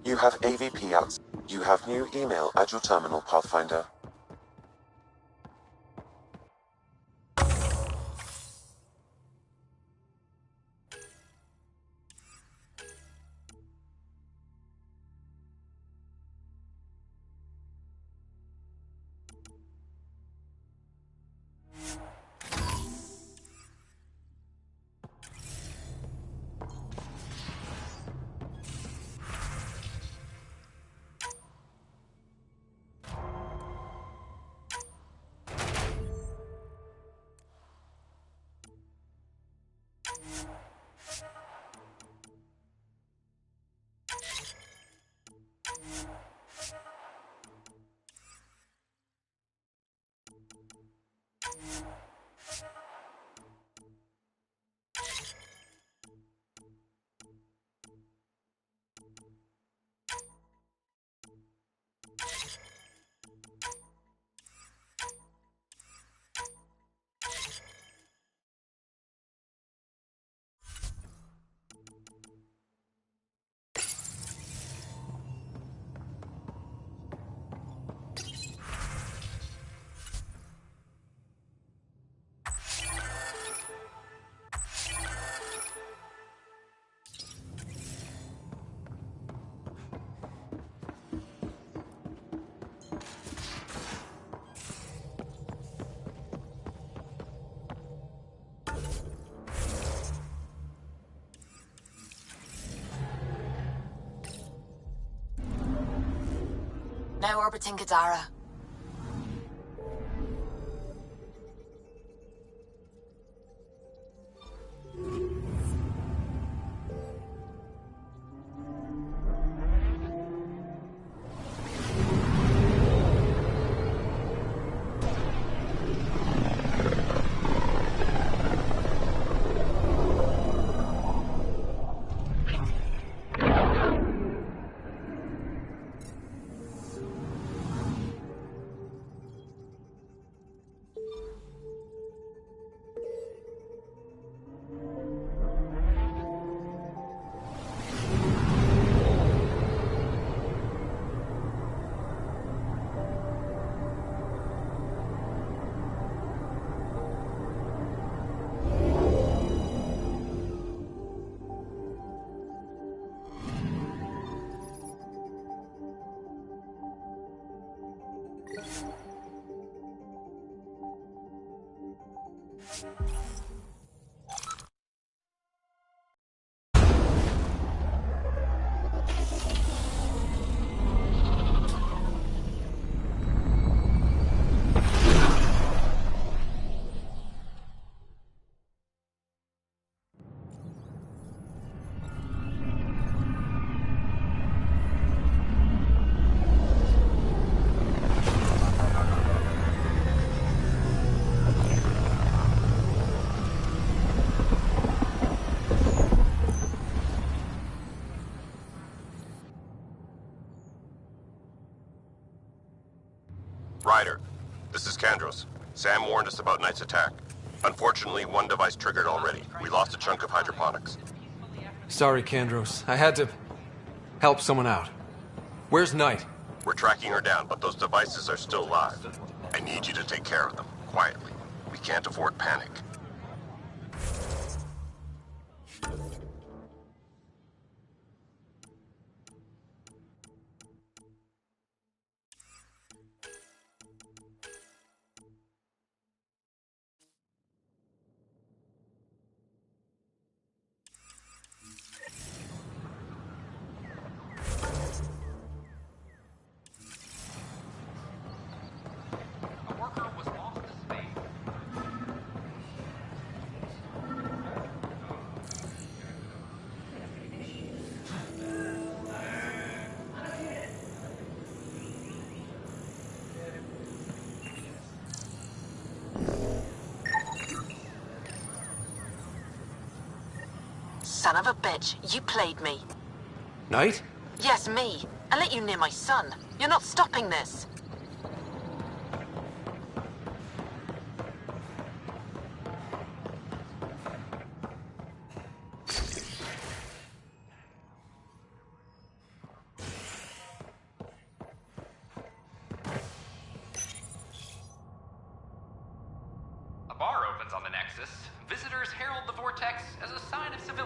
You have AVP outs. You have new email at your terminal, Pathfinder. Now orbiting Gadara. Ryder, this is Kandros. Sam warned us about Knight's attack. Unfortunately, one device triggered already. We lost a chunk of hydroponics. Sorry, Kandros. I had to help someone out. Where's Knight? We're tracking her down, but those devices are still live. I need you to take care of them, quietly. We can't afford panic. Son of a bitch, you played me. Knight? Yes, me. I let you near my son. You're not stopping this.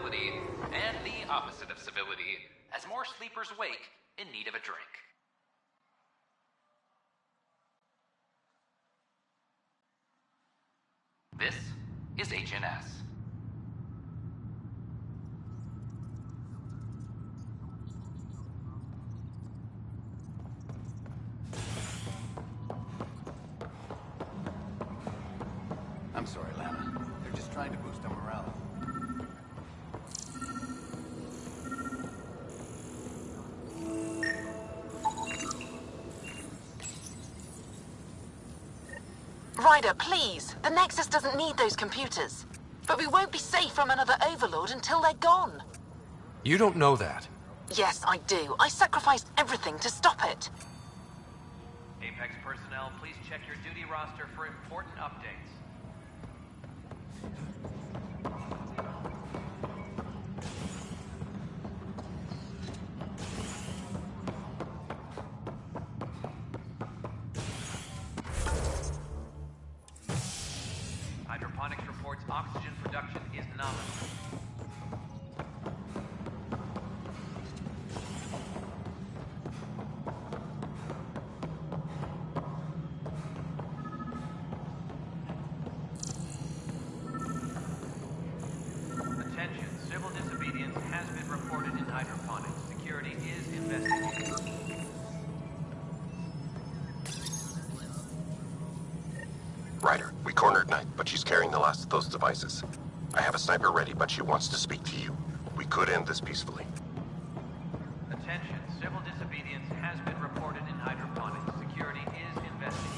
civility, and the opposite of civility, as more sleepers wake in need of a drink. This is HNS. I'm sorry, Lana. They're just trying to boost our morale. Ryder, please. The Nexus doesn't need those computers. But we won't be safe from another Overlord until they're gone. You don't know that. Yes, I do. I sacrificed everything to stop it. Apex personnel, please check your duty roster for important updates. Hydroponics reports oxygen production is nominal. Attention, civil disobedience has been reported in hydroponics. Security is investigating. Ryder, we cornered Knight, but she's carrying the last of those devices. I have a sniper ready, but she wants to speak to you. We could end this peacefully. Attention, civil disobedience has been reported in hydroponics. Security is investigating.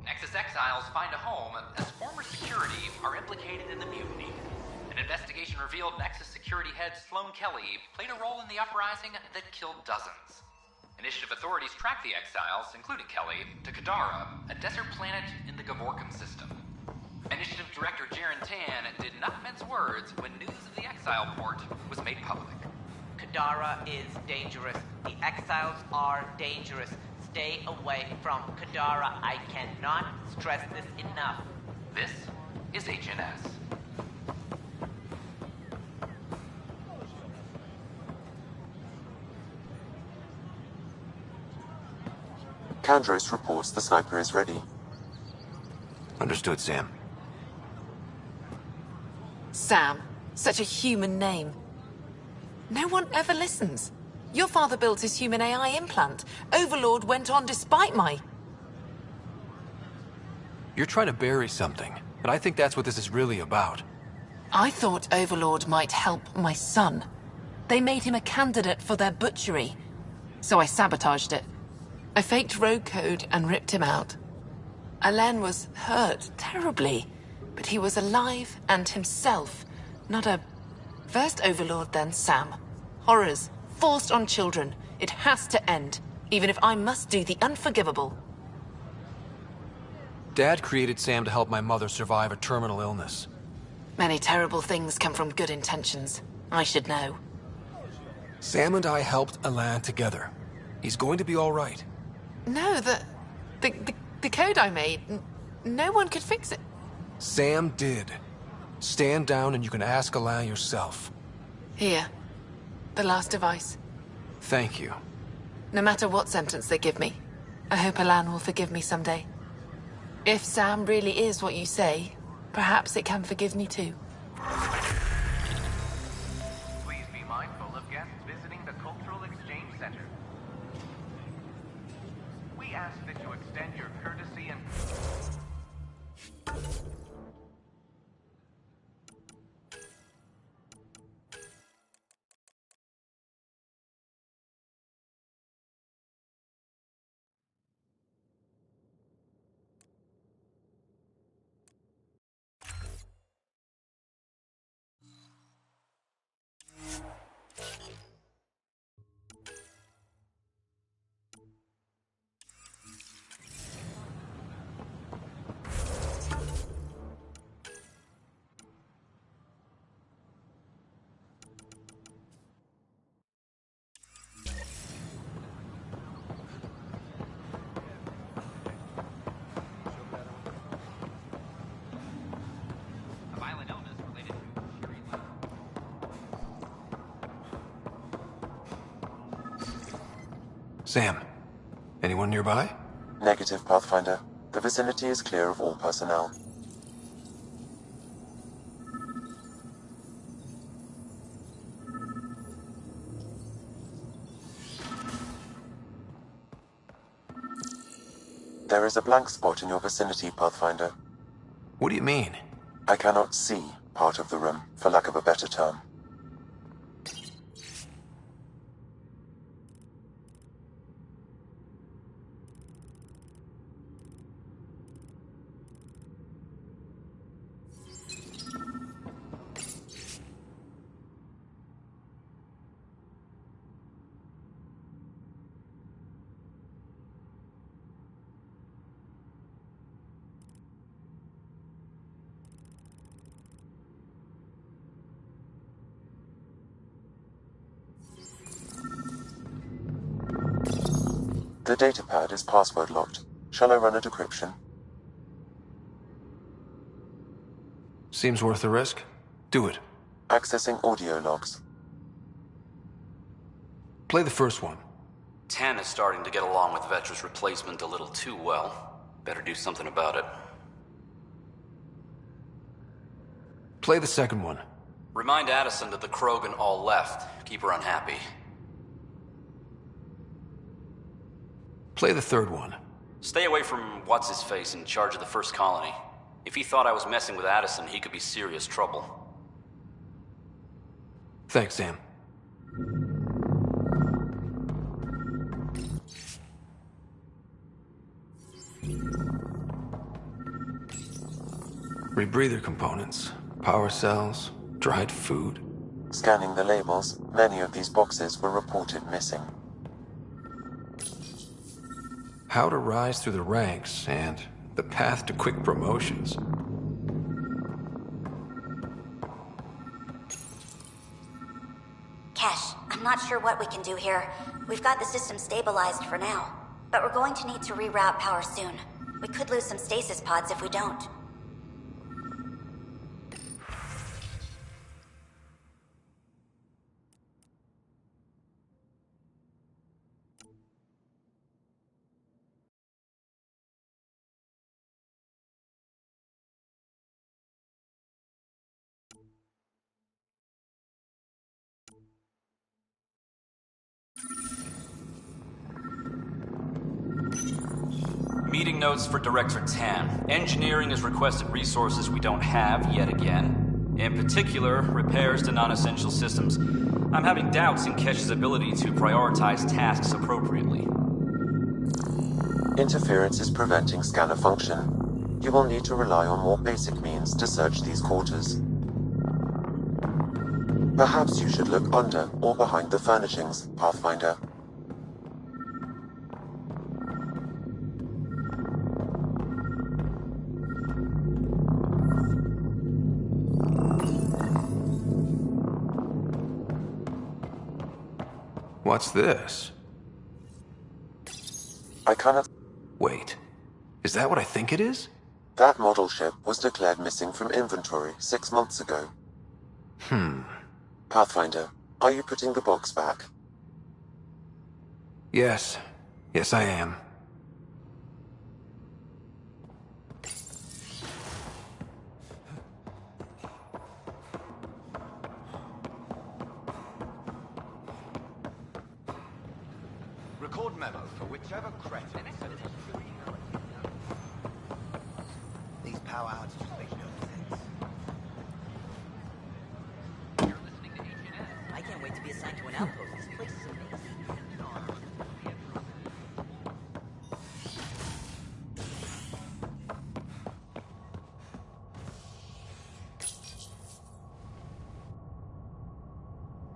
Nexus exiles find a home as former security are implicated in the mutiny. An investigation revealed Nexus security head Sloan Kelly played a role in the uprising that killed dozens. Initiative authorities tracked the exiles, including Kelly, to Kadara, a desert planet in the Gavorkum system. Initiative Director Jaren Tan did not mince words when news of the exile port was made public. Kadara is dangerous. The exiles are dangerous. Stay away from Kadara. I cannot stress this enough. This is HNS. Kandros reports the sniper is ready. Understood, Sam. Sam. Such a human name. No one ever listens. Your father built his human AI implant. Overlord went on despite my... You're trying to bury something, but I think that's what this is really about. I thought Overlord might help my son. They made him a candidate for their butchery. So I sabotaged it. I faked rogue code and ripped him out. Alain was hurt terribly, but he was alive and himself, not a... First Overlord, then Sam. Horrors, forced on children. It has to end, even if I must do the unforgivable. Dad created Sam to help my mother survive a terminal illness. Many terrible things come from good intentions. I should know. Sam and I helped Alain together. He's going to be all right. No, the code I made, no one could fix it. Sam did. Stand down and you can ask Alain yourself. Here, the last device. Thank you. No matter what sentence they give me, I hope Alain will forgive me someday. If Sam really is what you say, perhaps it can forgive me too. Please be mindful of guests visiting the Cultural Exchange Center. We ask that you extend your courtesy and... Sam, anyone nearby? Negative, Pathfinder. The vicinity is clear of all personnel. There is a blank spot in your vicinity, Pathfinder. What do you mean? I cannot see part of the room, for lack of a better term. The datapad is password locked. Shall I run a decryption? Seems worth the risk. Do it. Accessing audio logs. Play the first one. Tan is starting to get along with Vetra's replacement a little too well. Better do something about it. Play the second one. Remind Addison that the Krogan all left. Keep her unhappy. Play the third one. Stay away from what's-his-face in charge of the first colony. If he thought I was messing with Addison, he could be serious trouble. Thanks, Sam. Rebreather components, power cells, dried food. Scanning the labels, many of these boxes were reported missing. How to rise through the ranks and the path to quick promotions. Kesh, I'm not sure what we can do here. We've got the system stabilized for now, but we're going to need to reroute power soon. We could lose some stasis pods if we don't. Meeting notes for Director Tan. Engineering has requested resources we don't have yet again. In particular, repairs to non-essential systems. I'm having doubts in Kesh's ability to prioritize tasks appropriately. Interference is preventing scanner function. You will need to rely on more basic means to search these quarters. Perhaps you should look under or behind the furnishings, Pathfinder. What's this? I cannot... Wait, is that what I think it is? That model ship was declared missing from inventory 6 months ago. Pathfinder, are you putting the box back? Yes. Yes, I am. Record memo for whichever cretin said it. These power outages make no sense. You're listening to HNS. I can't wait to be assigned to an outpost. This place is amazing.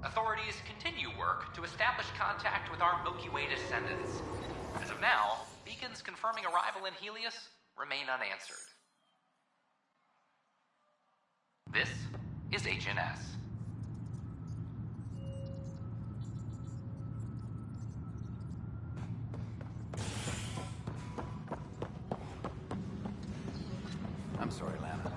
Authorities continue work to establish contact with our Milky Way descendants. As of now, beacons confirming arrival in Helios remain unanswered. This is HNS. I'm sorry, Lana.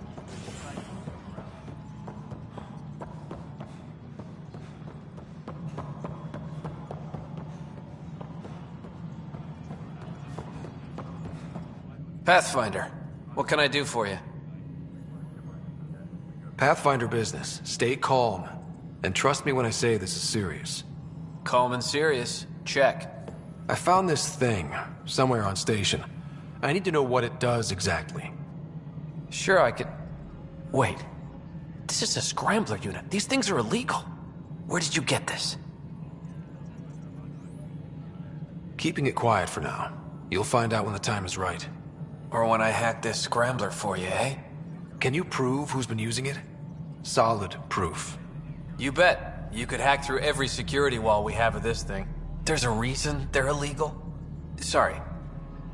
Pathfinder, what can I do for you? Pathfinder business. Stay calm. And trust me when I say this is serious. Calm and serious. Check. I found this thing somewhere on station. I need to know what it does exactly. Sure, I could... Wait. This is a scrambler unit. These things are illegal. Where did you get this? Keeping it quiet for now. You'll find out when the time is right. Or when I hack this scrambler for you, eh? Can you prove who's been using it? Solid proof. You bet. You could hack through every security wall we have of this thing. There's a reason they're illegal. Sorry.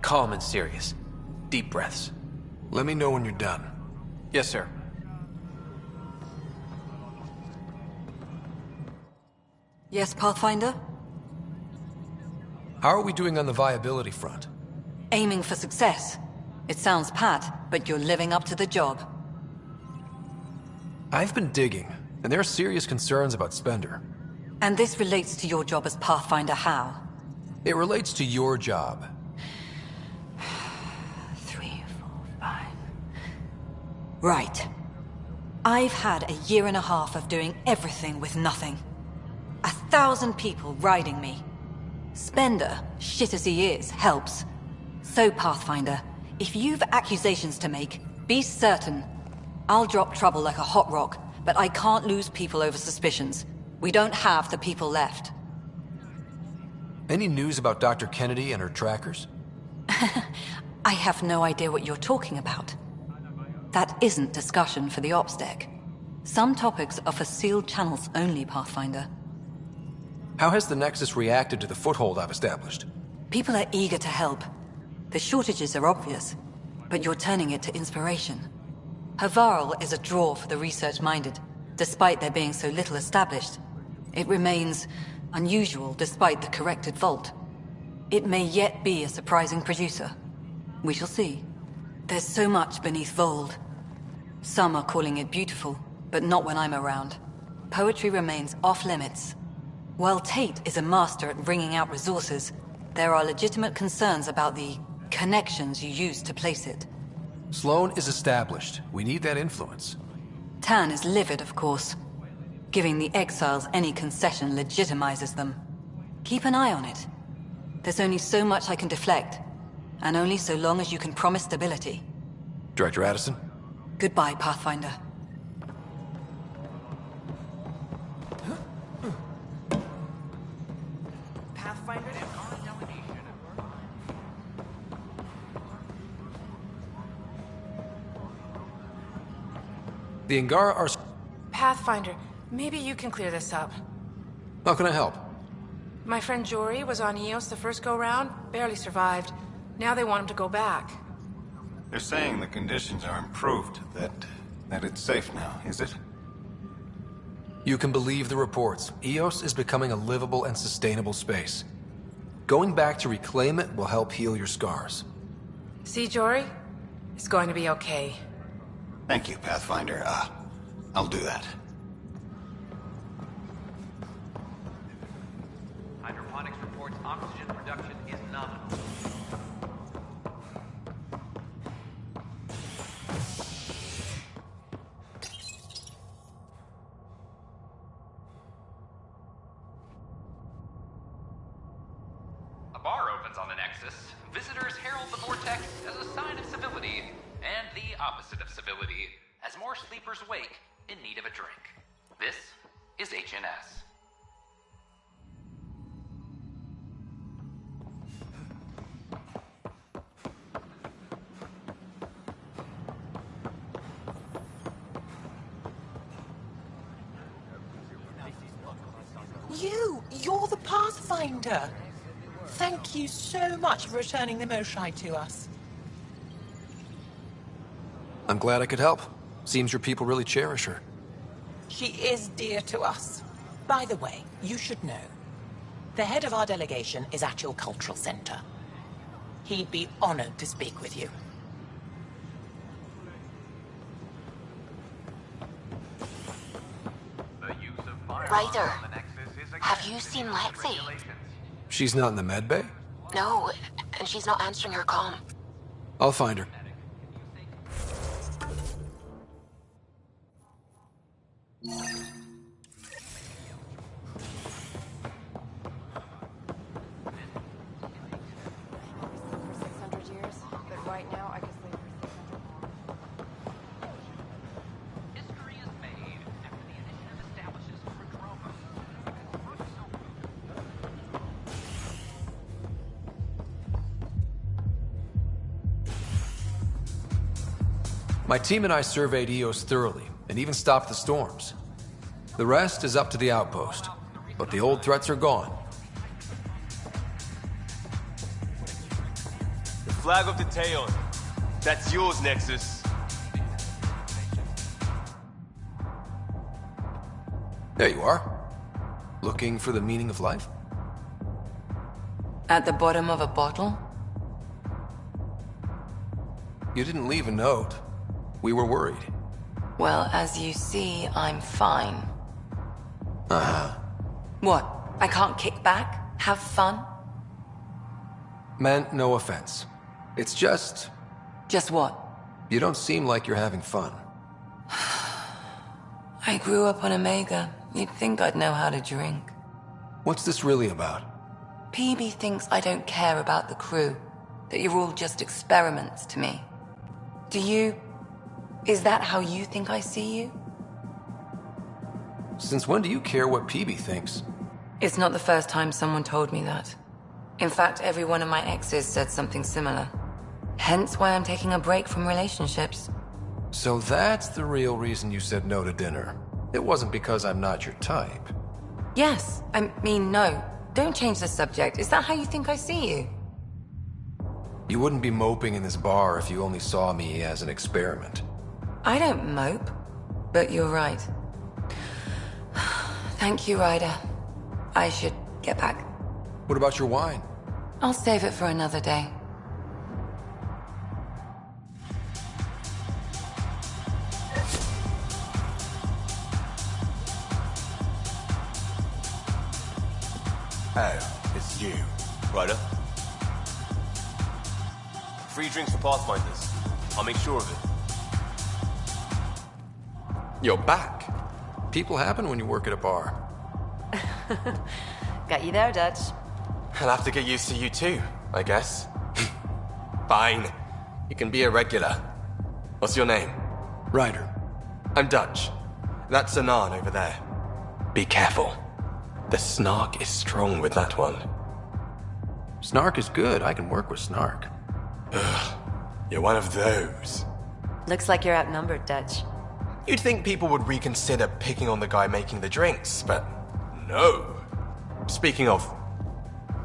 Calm and serious. Deep breaths. Let me know when you're done. Yes, sir. Yes, Pathfinder? How are we doing on the viability front? Aiming for success. It sounds pat, but you're living up to the job. I've been digging, and there are serious concerns about Spender. And this relates to your job as Pathfinder how? It relates to your job. 3, 4, 5... Right. I've had a year and a half of doing everything with nothing. 1,000 people riding me. Spender, shit as he is, helps. So, Pathfinder, if you've accusations to make, be certain. I'll drop trouble like a hot rock, but I can't lose people over suspicions. We don't have the people left. Any news about Dr. Kennedy and her trackers? I have no idea what you're talking about. That isn't discussion for the ops deck. Some topics are for sealed channels only, Pathfinder. How has the Nexus reacted to the foothold I've established? People are eager to help. The shortages are obvious, but you're turning it to inspiration. Havarl is a draw for the research-minded, despite there being so little established. It remains unusual despite the corrected vault. It may yet be a surprising producer. We shall see. There's so much beneath Vold. Some are calling it beautiful, but not when I'm around. Poetry remains off-limits. While Tate is a master at wringing out resources, there are legitimate concerns about the connections you use to place it. Sloan is established. We need that influence. Tan is livid, of course. Giving the exiles any concession legitimizes them. Keep an eye on it. There's only so much I can deflect, and only so long as you can promise stability. Director Addison? Goodbye, Pathfinder. Pathfinder and our delegation. The Angara are... Pathfinder, maybe you can clear this up. How can I help? My friend Jory was on Eos the first go-round, barely survived. Now they want him to go back. They're saying the conditions are improved, that it's safe now, is it? You can believe the reports. Eos is becoming a livable and sustainable space. Going back to reclaim it will help heal your scars. See, Jory? It's going to be okay. Thank you, Pathfinder. I'll do that. Hydroponics reports oxygen production is nominal. A bar opens on the Nexus. Visitors herald the vortex as a sign of civility, and the opposite of civility, as more sleepers wake in need of a drink. This is HNS. You're the Pathfinder. Thank you so much for returning the Moshai to us. I'm glad I could help. Seems your people really cherish her. She is dear to us. By the way, you should know. The head of our delegation is at your cultural center. He'd be honored to speak with you. Ryder, have you seen Lexi? She's not in the med bay? No, and she's not answering her comm. I'll find her. My team and I surveyed EOS thoroughly, and even stopped the storms. The rest is up to the outpost, but the old threats are gone. The flag of the Teon. That's yours, Nexus. There you are. Looking for the meaning of life? At the bottom of a bottle? You didn't leave a note. We were worried. Well, as you see, I'm fine. Uh-huh. What? I can't kick back? Have fun? Meant no offense. It's just... Just what? You don't seem like you're having fun. I grew up on Omega. You'd think I'd know how to drink. What's this really about? PB thinks I don't care about the crew. That you're all just experiments to me. Do you... Is that how you think I see you? Since when do you care what PB thinks? It's not the first time someone told me that. In fact, every one of my exes said something similar. Hence why I'm taking a break from relationships. So that's the real reason you said no to dinner. It wasn't because I'm not your type. Yes, I mean no. Don't change the subject. Is that how you think I see you? You wouldn't be moping in this bar if you only saw me as an experiment. I don't mope, but you're right. Thank you, Ryder. I should get back. What about your wine? I'll save it for another day. Oh, it's you, Ryder. Free drinks for Pathfinders. I'll make sure of it. You're back. People happen when you work at a bar. Got you there, Dutch. I'll have to get used to you too, I guess. Fine. You can be a regular. What's your name? Ryder. I'm Dutch. That's Anan over there. Be careful. The snark is strong with that one. Snark is good. I can work with snark. Ugh. You're one of those. Looks like you're outnumbered, Dutch. You'd think people would reconsider picking on the guy making the drinks, but no. Speaking of,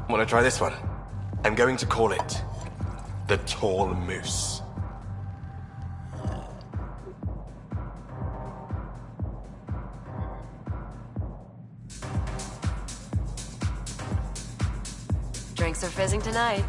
wanna try this one? I'm going to call it the Tall Moose. Drinks are fizzing tonight.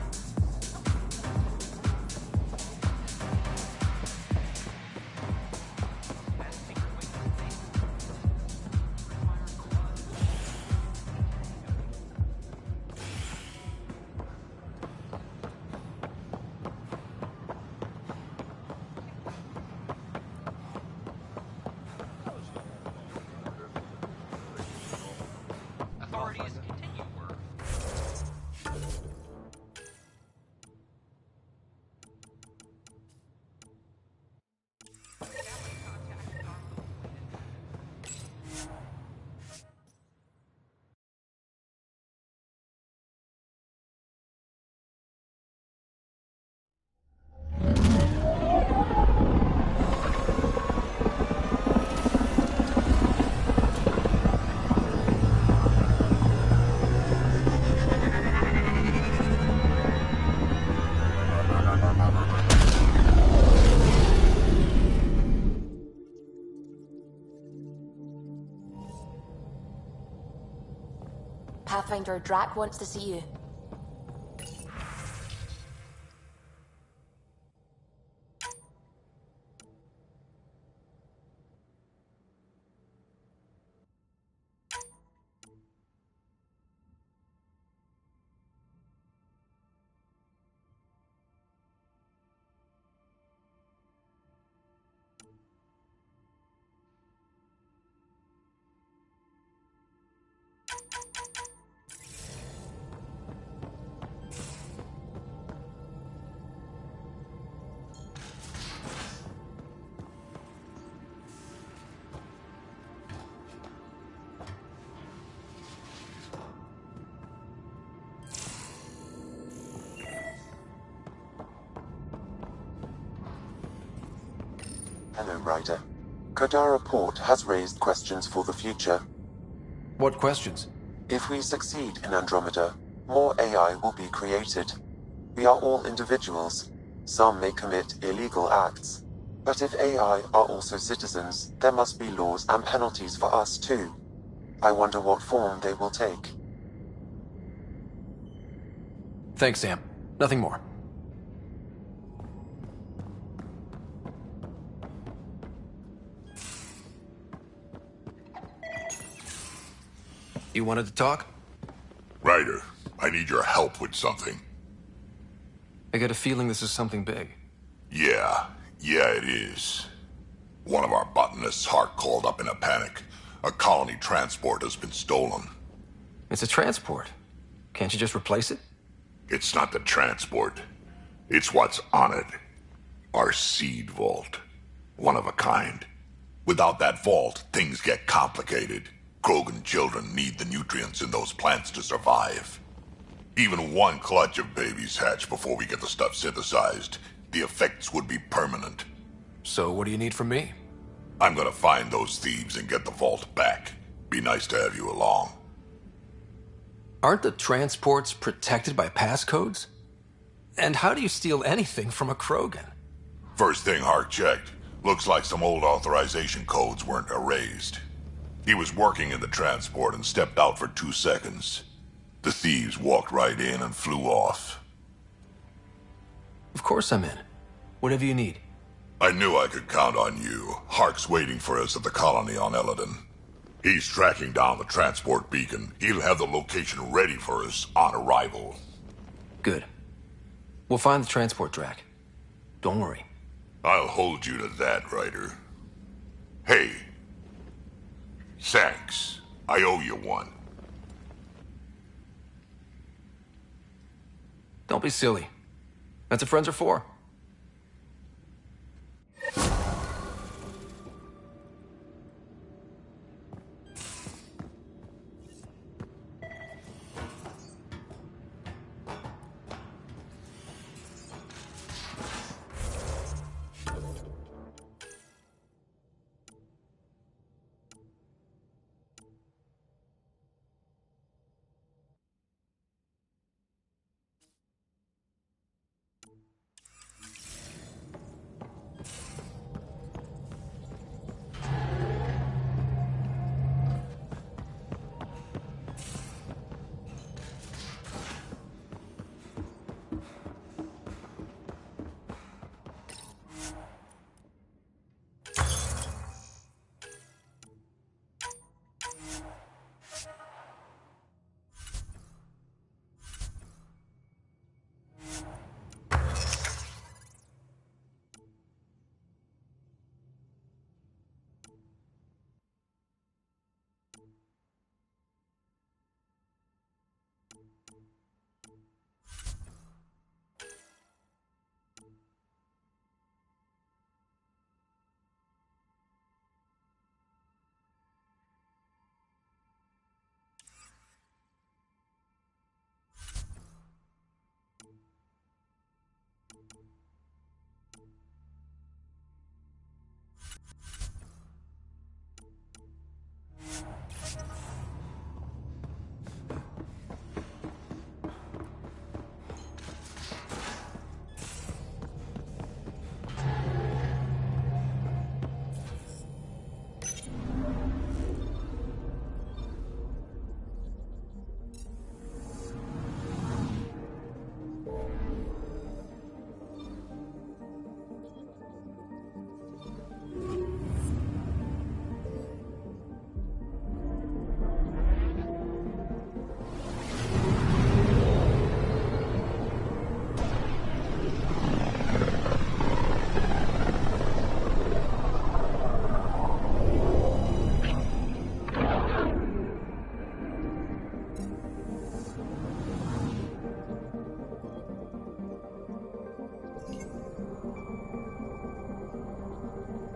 Pathfinder Drac wants to see you. Hello, Ryder. Kodara Port has raised questions for the future. What questions? If we succeed in Andromeda, more AI will be created. We are all individuals. Some may commit illegal acts. But if AI are also citizens, there must be laws and penalties for us too. I wonder what form they will take. Thanks, Sam. Nothing more. You wanted to talk? Ryder, I need your help with something. I get a feeling this is something big. Yeah, it is. One of our botanists' heart called up in a panic. A colony transport has been stolen. It's a transport. Can't you just replace it? It's not the transport. It's what's on it. Our seed vault. One of a kind. Without that vault, things get complicated. Krogan children need the nutrients in those plants to survive. Even one clutch of babies hatch before we get the stuff synthesized. The effects would be permanent. So what do you need from me? I'm gonna find those thieves and get the vault back. Be nice to have you along. Aren't the transports protected by passcodes? And how do you steal anything from a Krogan? First thing Hark checked. Looks like some old authorization codes weren't erased. He was working in the transport and stepped out for 2 seconds. The thieves walked right in and flew off. Of course I'm in. Whatever you need. I knew I could count on you. Hark's waiting for us at the colony on Eladon. He's tracking down the transport beacon. He'll have the location ready for us on arrival. Good. We'll find the transport track. Don't worry. I'll hold you to that, Ryder. Hey. Thanks. I owe you one. Don't be silly. That's what friends are for.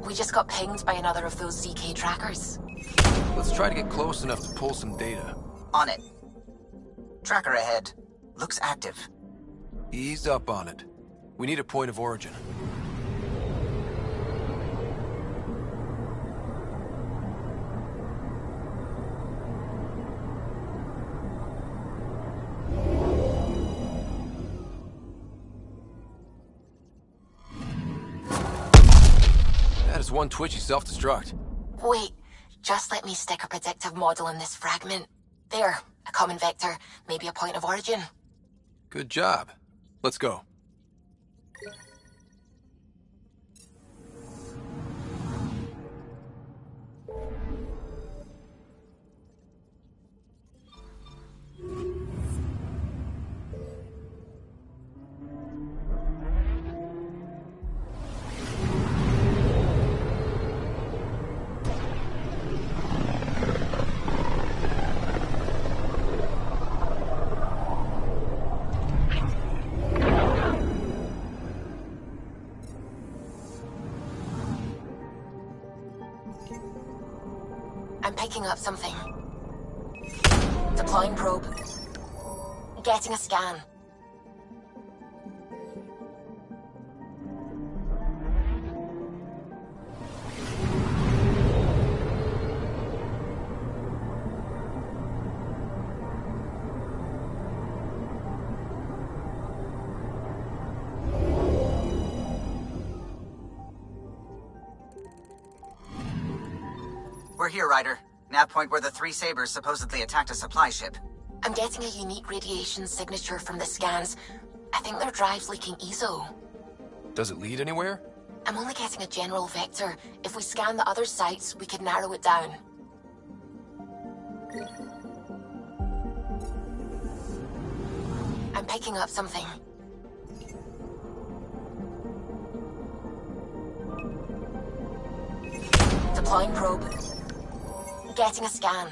We just got pinged by another of those ZK trackers. Let's try to get close enough to pull some data. On it. Tracker ahead. Looks active. Ease up on it. We need a point of origin. That is one twitchy self-destruct. Wait, just let me stick a predictive model in this fragment. There, a common vector, maybe a point of origin. Good job. Let's go. I'm picking up something. Deploying probe. Getting a scan. We're here, Ryder. Nav point where the 3 Sabres supposedly attacked a supply ship. I'm getting a unique radiation signature from the scans. I think their drive's leaking ESO. Does it lead anywhere? I'm only getting a general vector. If we scan the other sites, we could narrow it down. I'm picking up something. Deploying probe. Getting a scan.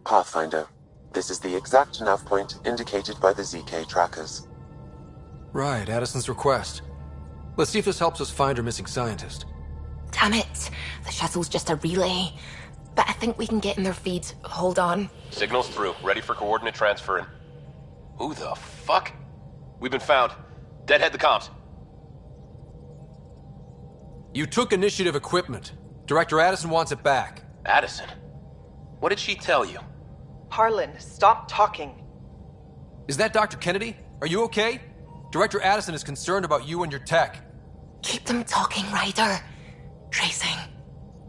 Pathfinder. This is the exact nav point indicated by the ZK trackers. Right, Addison's request. Let's see if this helps us find our missing scientist. Damn it. The shuttle's just a relay. But I think we can get in their feed. Hold on. Signal's through. Ready for coordinate transferring. Who the fuck? We've been found. Deadhead the comms. You took initiative equipment. Director Addison wants it back. Addison? What did she tell you? Harlan, stop talking. Is that Dr. Kennedy? Are you okay? Director Addison is concerned about you and your tech. Keep them talking, Ryder. Tracing.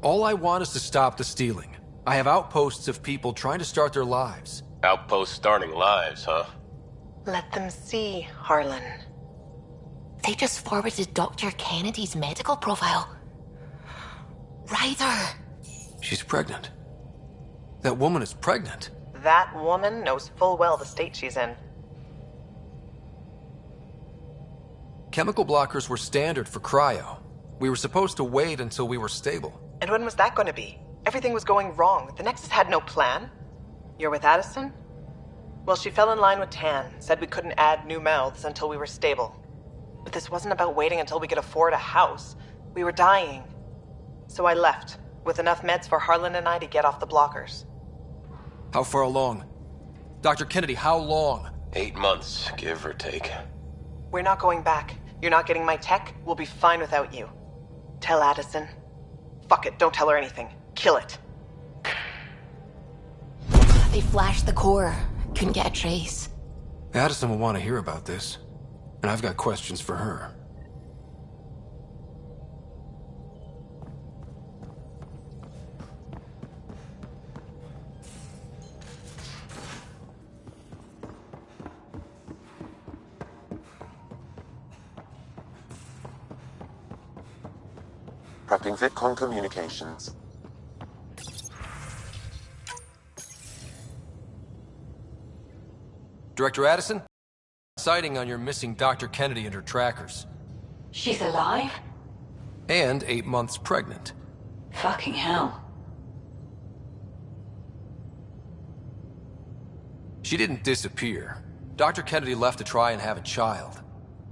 All I want is to stop the stealing. I have outposts of people trying to start their lives. Outposts starting lives, huh? Let them see, Harlan. They just forwarded Dr. Kennedy's medical profile. Ryder! She's pregnant. That woman is pregnant. That woman knows full well the state she's in. Chemical blockers were standard for cryo. We were supposed to wait until we were stable. And when was that going to be? Everything was going wrong. The Nexus had no plan. You're with Addison? Well, she fell in line with Tan, said we couldn't add new mouths until we were stable. But this wasn't about waiting until we could afford a house. We were dying. So I left, with enough meds for Harlan and I to get off the blockers. How far along? Dr. Kennedy, how long? 8 months, give or take. We're not going back. You're not getting my tech. We'll be fine without you. Tell Addison. Fuck it, don't tell her anything. Kill it. They flashed the core. Couldn't get a trace. Addison will want to hear about this. And I've got questions for her. Prepping VidCon communications. Director Addison? Sighting on your missing Dr. Kennedy and her trackers. She's alive? And 8 months pregnant. Fucking hell. She didn't disappear. Dr. Kennedy left to try and have a child.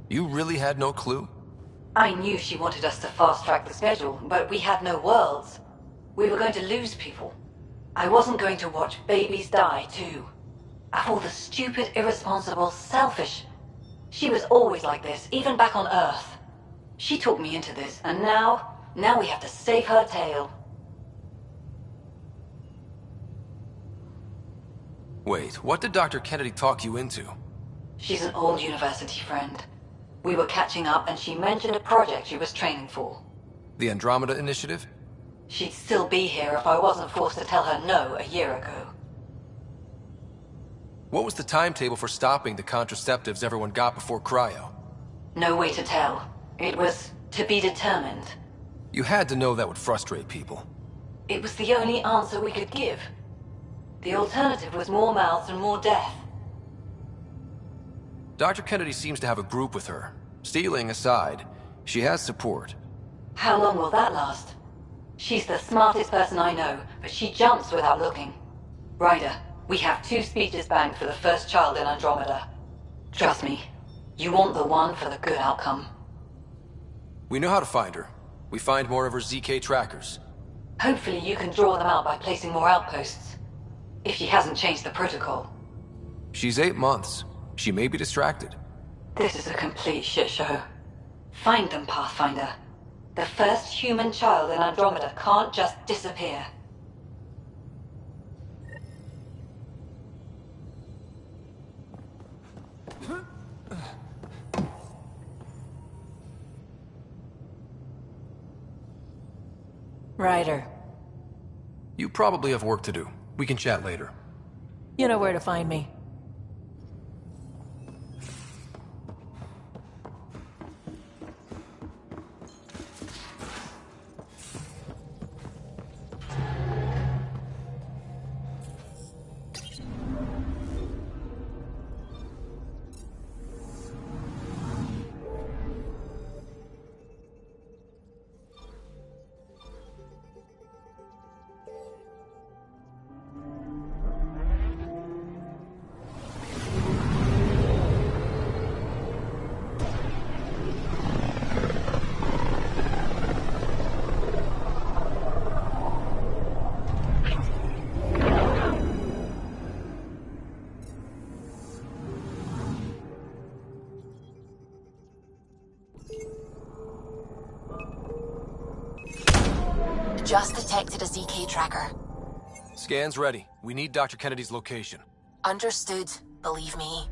You really had no clue? I knew she wanted us to fast-track the schedule, but we had no worlds. We were going to lose people. I wasn't going to watch babies die, too. Of all the stupid, irresponsible, selfish... She was always like this, even back on Earth. She talked me into this, and now we have to save her tail. Wait, what did Dr. Kennedy talk you into? She's an old university friend. We were catching up, and she mentioned a project she was training for. The Andromeda Initiative? She'd still be here if I wasn't forced to tell her no a year ago. What was the timetable for stopping the contraceptives everyone got before cryo? No way to tell. It was to be determined. You had to know that would frustrate people. It was the only answer we could give. The alternative was more mouths and more death. Dr. Kennedy seems to have a group with her. Stealing aside, she has support. How long will that last? She's the smartest person I know, but she jumps without looking. Ryder, we have 2 speeches banked for the first child in Andromeda. Trust me, you want the one for the good outcome. We know how to find her. We find more of her ZK trackers. Hopefully you can draw them out by placing more outposts. If she hasn't changed the protocol. She's 8 months. She may be distracted. This is a complete shit show. Find them, Pathfinder. The first human child in Andromeda can't just disappear. Ryder. You probably have work to do. We can chat later. You know where to find me. Just detected a ZK tracker. Scan's ready. We need Dr. Kennedy's location. Understood, believe me.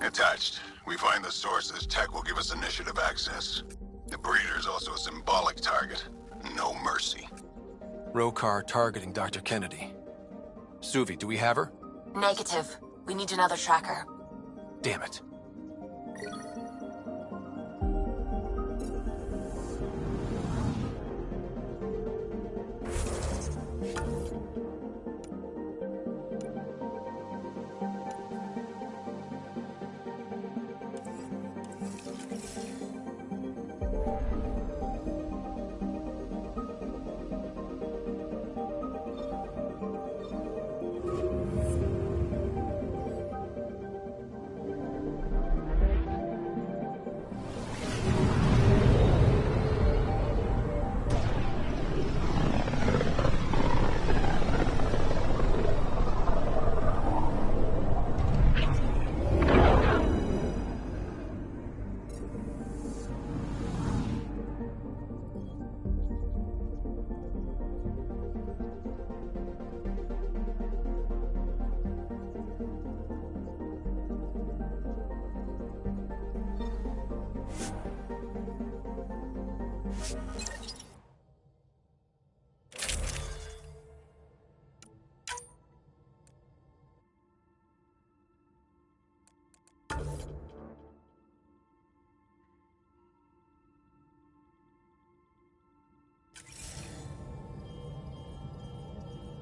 Attached. We find the sources. Tech will give us initiative access. The breeder's also a symbolic target. No mercy. Rokar targeting Dr. Kennedy. Suvi, do we have her? Negative. We need another tracker. Damn it.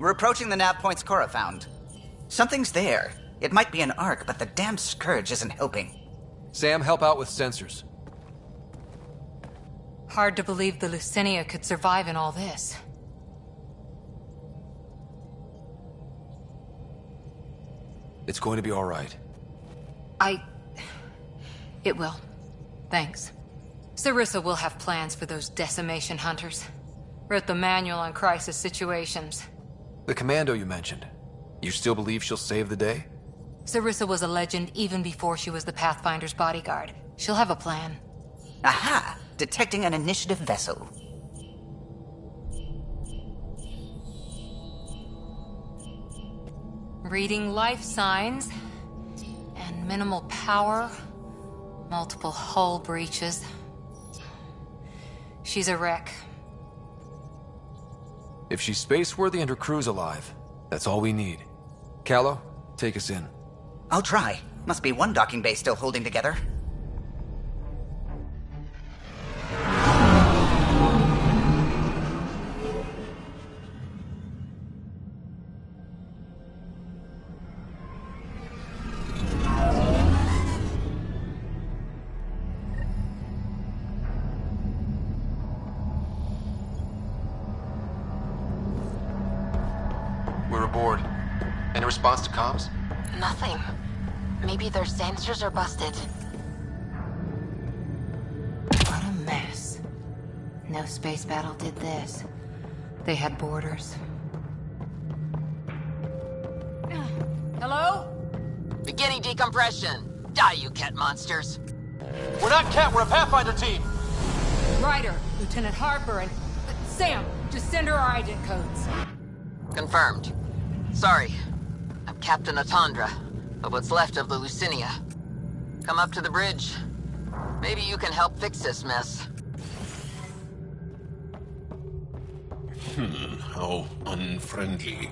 We're approaching the nav points Cora found. Something's there. It might be an arc, but the damn scourge isn't helping. Sam, help out with sensors. Hard to believe the Lucinia could survive in all this. It's going to be all right. It will. Thanks. Sarissa will have plans for those decimation hunters. Wrote the manual on crisis situations. The commando you mentioned. You still believe she'll save the day? Sarissa was a legend even before she was the Pathfinder's bodyguard. She'll have a plan. Aha! Detecting an initiative vessel. Reading life signs. And minimal power. Multiple hull breaches. She's a wreck. If she's space-worthy and her crew's alive, that's all we need. Callow, take us in. I'll try. Must be one docking bay still holding together. We're aboard. Any response to comms? Nothing. Maybe their sensors are busted. What a mess. No space battle did this. They had borders. Hello? Beginning decompression. Die, you cat monsters. We're not Cat, we're a Pathfinder team! Ryder, Lieutenant Harper, and... Sam, just send her our agent codes. Confirmed. Sorry. I'm Captain Atandra, of what's left of the Lucinia. Come up to the bridge. Maybe you can help fix this mess. How unfriendly.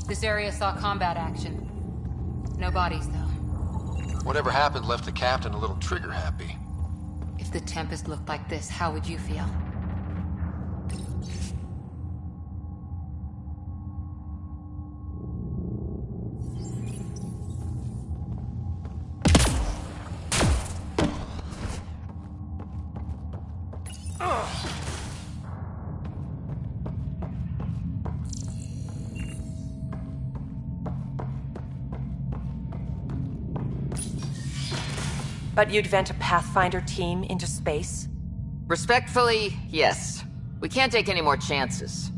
This area saw combat action. No bodies, though. Whatever happened left the captain a little trigger-happy. If the Tempest looked like this, how would you feel? But you'd vent a Pathfinder team into space? Respectfully, yes. We can't take any more chances.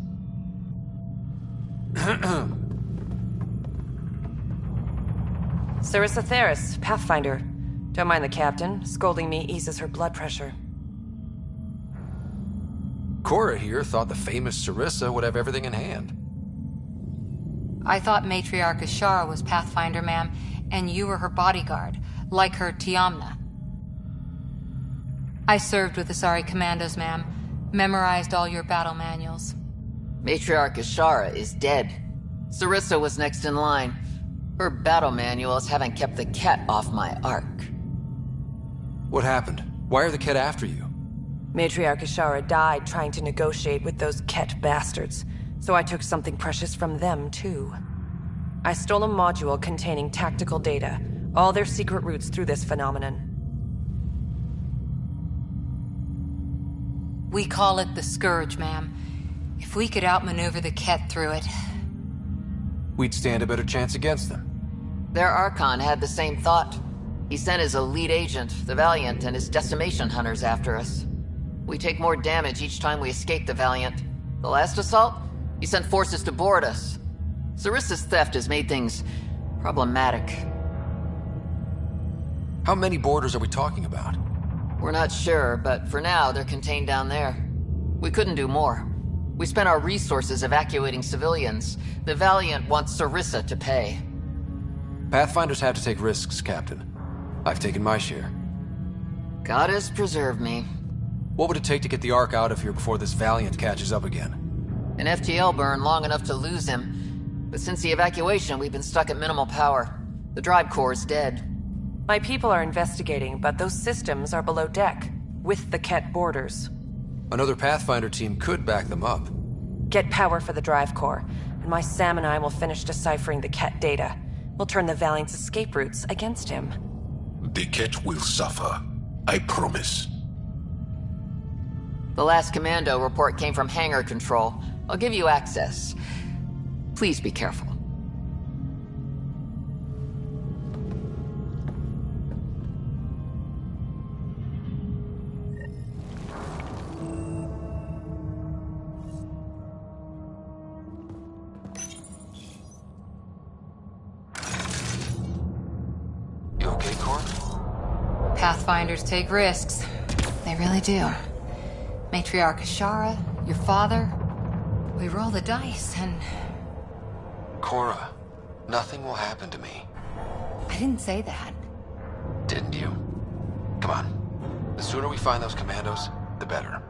Sarissa Theris, Pathfinder. Don't mind the captain. Scolding me eases her blood pressure. Cora here thought the famous Sarissa would have everything in hand. I thought Matriarch Ashara was Pathfinder, ma'am, and you were her bodyguard, like her Tiamna. I served with the Asari Commandos, ma'am. Memorized all your battle manuals. Matriarch Ashara is dead. Sarissa was next in line. Her battle manuals haven't kept the cat off my arc. What happened? Why are the Ket after you? Matriarch Ashara died trying to negotiate with those Ket bastards, so I took something precious from them, too. I stole a module containing tactical data, all their secret routes through this phenomenon. We call it the Scourge, ma'am. If we could outmaneuver the Ket through it... We'd stand a better chance against them. Their Archon had the same thought. He sent his elite agent, the Valiant, and his decimation hunters after us. We take more damage each time we escape the Valiant. The last assault, he sent forces to board us. Sarissa's theft has made things problematic. How many boarders are we talking about? We're not sure, but for now, they're contained down there. We couldn't do more. We spent our resources evacuating civilians. The Valiant wants Sarissa to pay. Pathfinders have to take risks, Captain. I've taken my share. God has preserved me. What would it take to get the Ark out of here before this Valiant catches up again? An FTL burn long enough to lose him. But since the evacuation, we've been stuck at minimal power. The drive core is dead. My people are investigating, but those systems are below deck, with the Ket borders. Another Pathfinder team could back them up. Get power for the drive core, and my Sam and I will finish deciphering the Ket data. We'll turn the Valiant's escape routes against him. The Ket will suffer. I promise. The last commando report came from hangar control. I'll give you access. Please be careful. You okay, Cor? Pathfinders take risks. They really do. Matriarch Ashara, your father. We roll the dice and... Cora, nothing will happen to me. I didn't say that. Didn't you? Come on. The sooner we find those commandos, the better.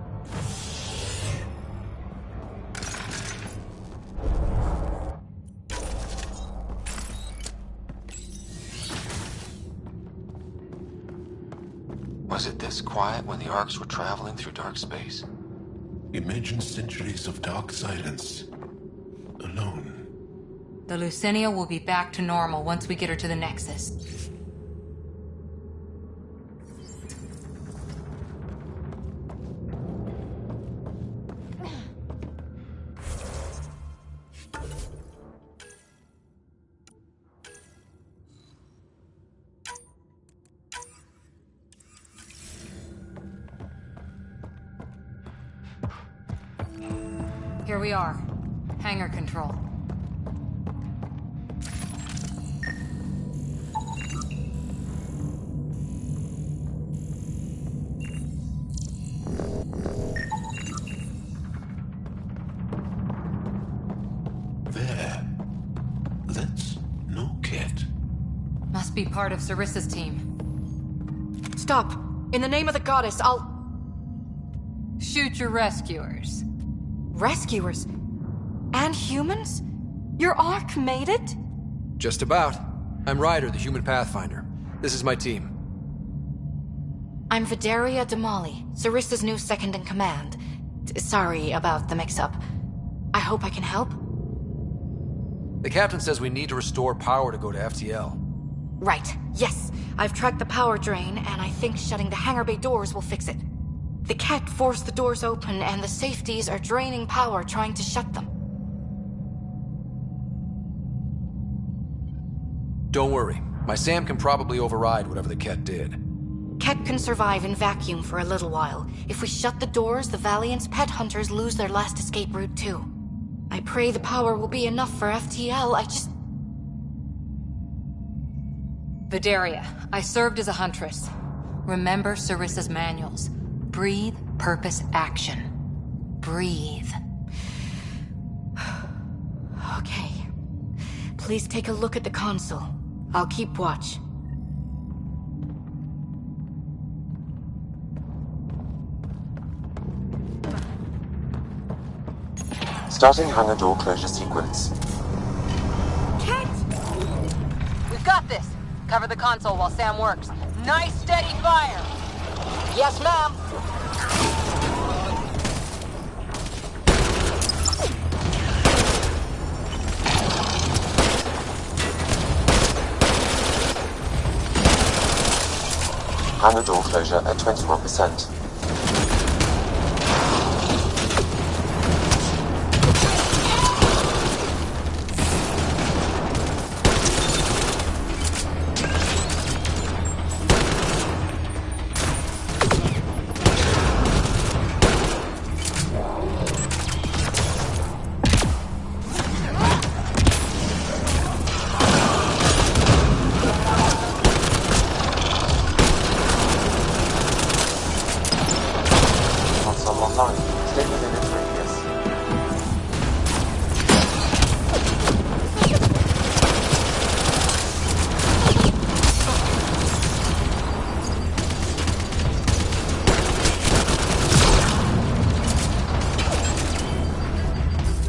Was it this quiet when the Arks were traveling through dark space? Imagine centuries of dark silence. Alone. The Lucinia will be back to normal once we get her to the Nexus. Here we are. Hangar control. There. That's no Ket. Must be part of Sarissa's team. Stop! In the name of the goddess, I'll... Shoot your rescuers. Rescuers? And humans? Your Ark made it? Just about. I'm Ryder, the human Pathfinder. This is my team. I'm Vidaria Damali, Sarissa's new second-in-command. Sorry about the mix-up. I hope I can help? The captain says we need to restore power to go to FTL. Right, yes. I've tracked the power drain, and I think shutting the hangar bay doors will fix it. The Ket forced the doors open, and the safeties are draining power trying to shut them. Don't worry. My Sam can probably override whatever the Ket did. Ket can survive in vacuum for a little while. If we shut the doors, the Valiant's pet hunters lose their last escape route too. I pray the power will be enough for FTL, I just... Vidaria, I served as a huntress. Remember Sarissa's manuals. Breathe, purpose, action. Breathe. Okay. Please take a look at the console. I'll keep watch. Starting hangar door closure sequence. Ket! We've got this. Cover the console while Sam works. Nice steady fire! Yes, ma'am! Hangar door closure at 21%.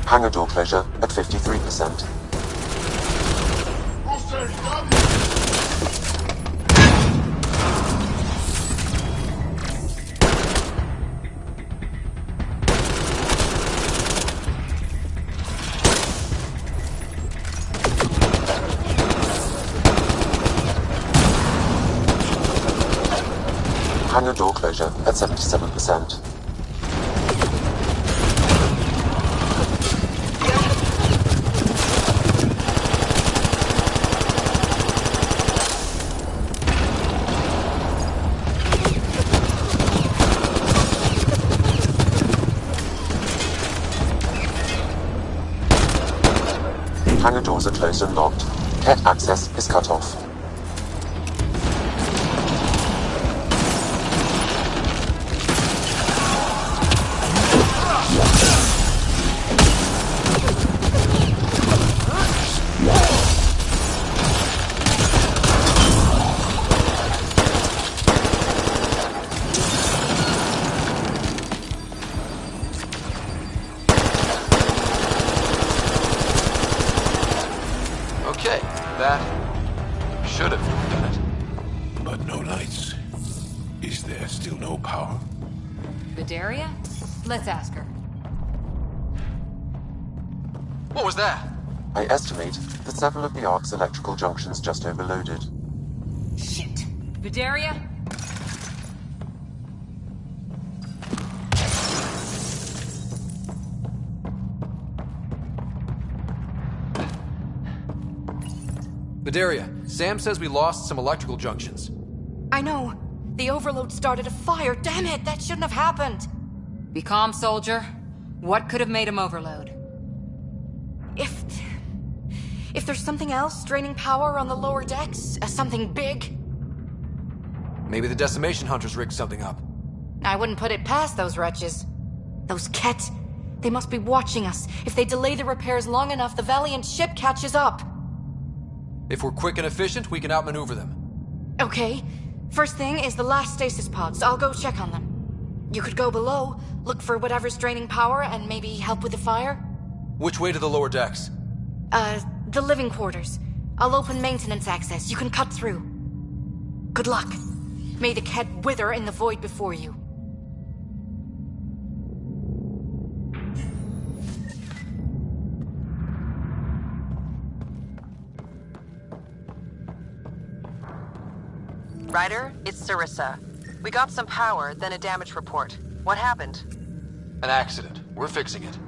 Hangar door closure at 53%. Hangar door closure at 77%. Hangar doors are closed and locked. Ket access is cut off. Okay, that should have done it. But no lights. Is there still no power? Vidaria? Let's ask her. What was that? I estimate that several of the Ark's electrical junctions just overloaded. Shit. Vidaria? Vidaria, Sam says we lost some electrical junctions. I know. The overload started a fire. Damn it, that shouldn't have happened. Be calm, soldier. What could have made him overload? If there's something else draining power on the lower decks, something big, Maybe the decimation hunters rigged something up. I wouldn't put it past those wretches. Those Ket, they must be watching us. If they delay the repairs long enough, the Valiant ship catches up. If we're quick and efficient, we can outmaneuver them. Okay. First thing is the last stasis pods. I'll go check on them. You could go below, look for whatever's draining power, and maybe help with the fire? Which way to the lower decks? The living quarters. I'll open maintenance access. You can cut through. Good luck. May the Ket wither in the void before you. Ryder, it's Sarissa. We got some power, then a damage report. What happened? An accident. We're fixing it.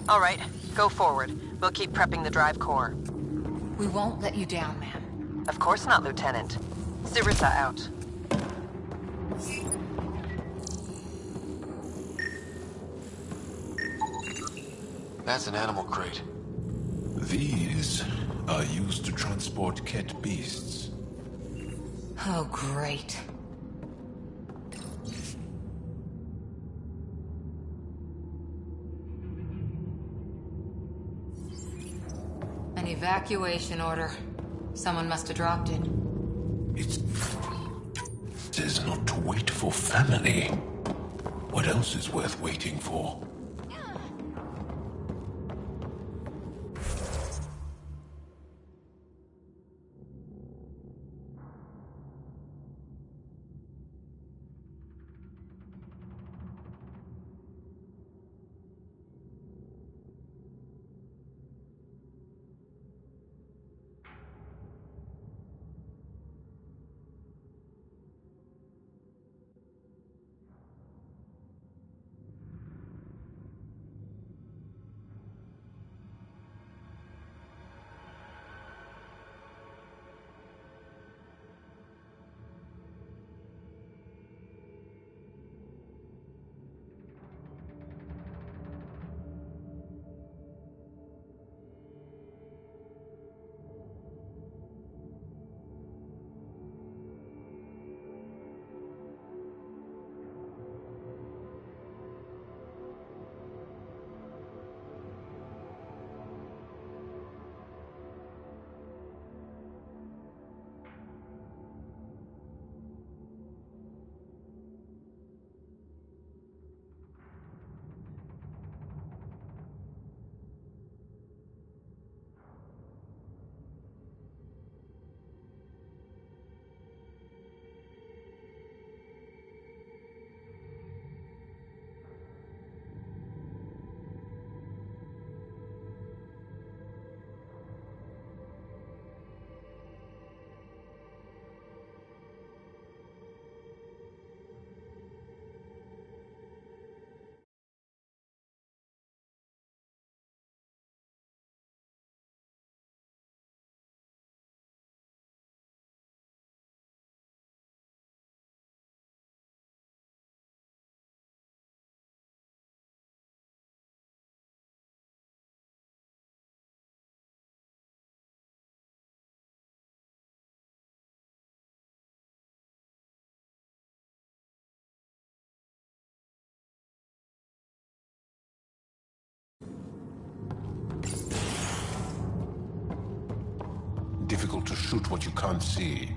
All right, go forward. We'll keep prepping the drive core. We won't let you down, ma'am. Of course not, Lieutenant. Sarissa out. That's an animal crate. These are used to transport Ket beasts. Oh, great. An evacuation order. Someone must have dropped it. It says not to wait for family. What else is worth waiting for? to shoot what you can't see.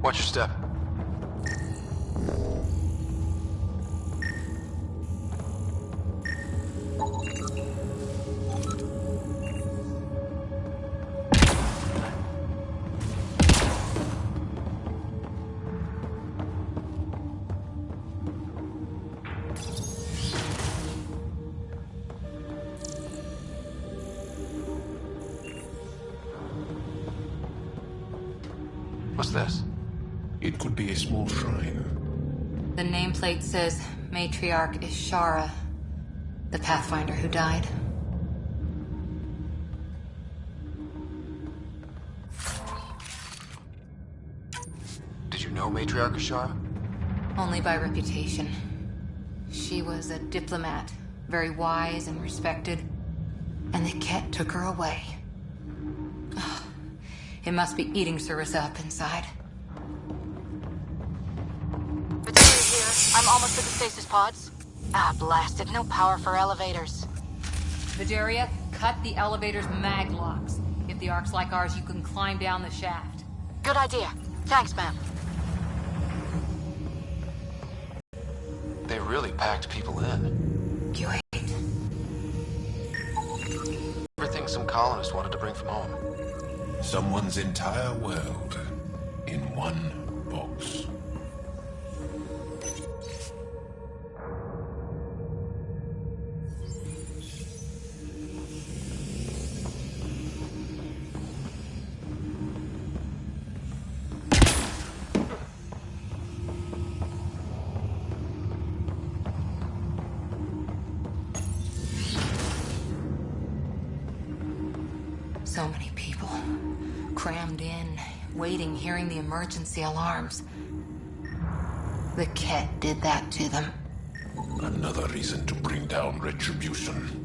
Watch your step. What's this? It could be a small shrine. The nameplate says Matriarch Ishara, the Pathfinder who died. Did you know Matriarch Ashara? Only by reputation. She was a diplomat, very wise and respected, and the Ket took her away. Ugh. It must be eating Sarissa up inside. Batteria here. I'm almost at the stasis pods. Ah, blasted. No power for elevators. Vidaria, cut the elevator's mag locks. If the Ark's like ours, you can climb down the shaft. Good idea. Thanks, ma'am. They really packed people in. You ate. Everything some colonists wanted to bring from home. Someone's entire world in one box. So many people. Crammed in, waiting, hearing the emergency alarms. The Ket did that to them. Another reason to bring down retribution.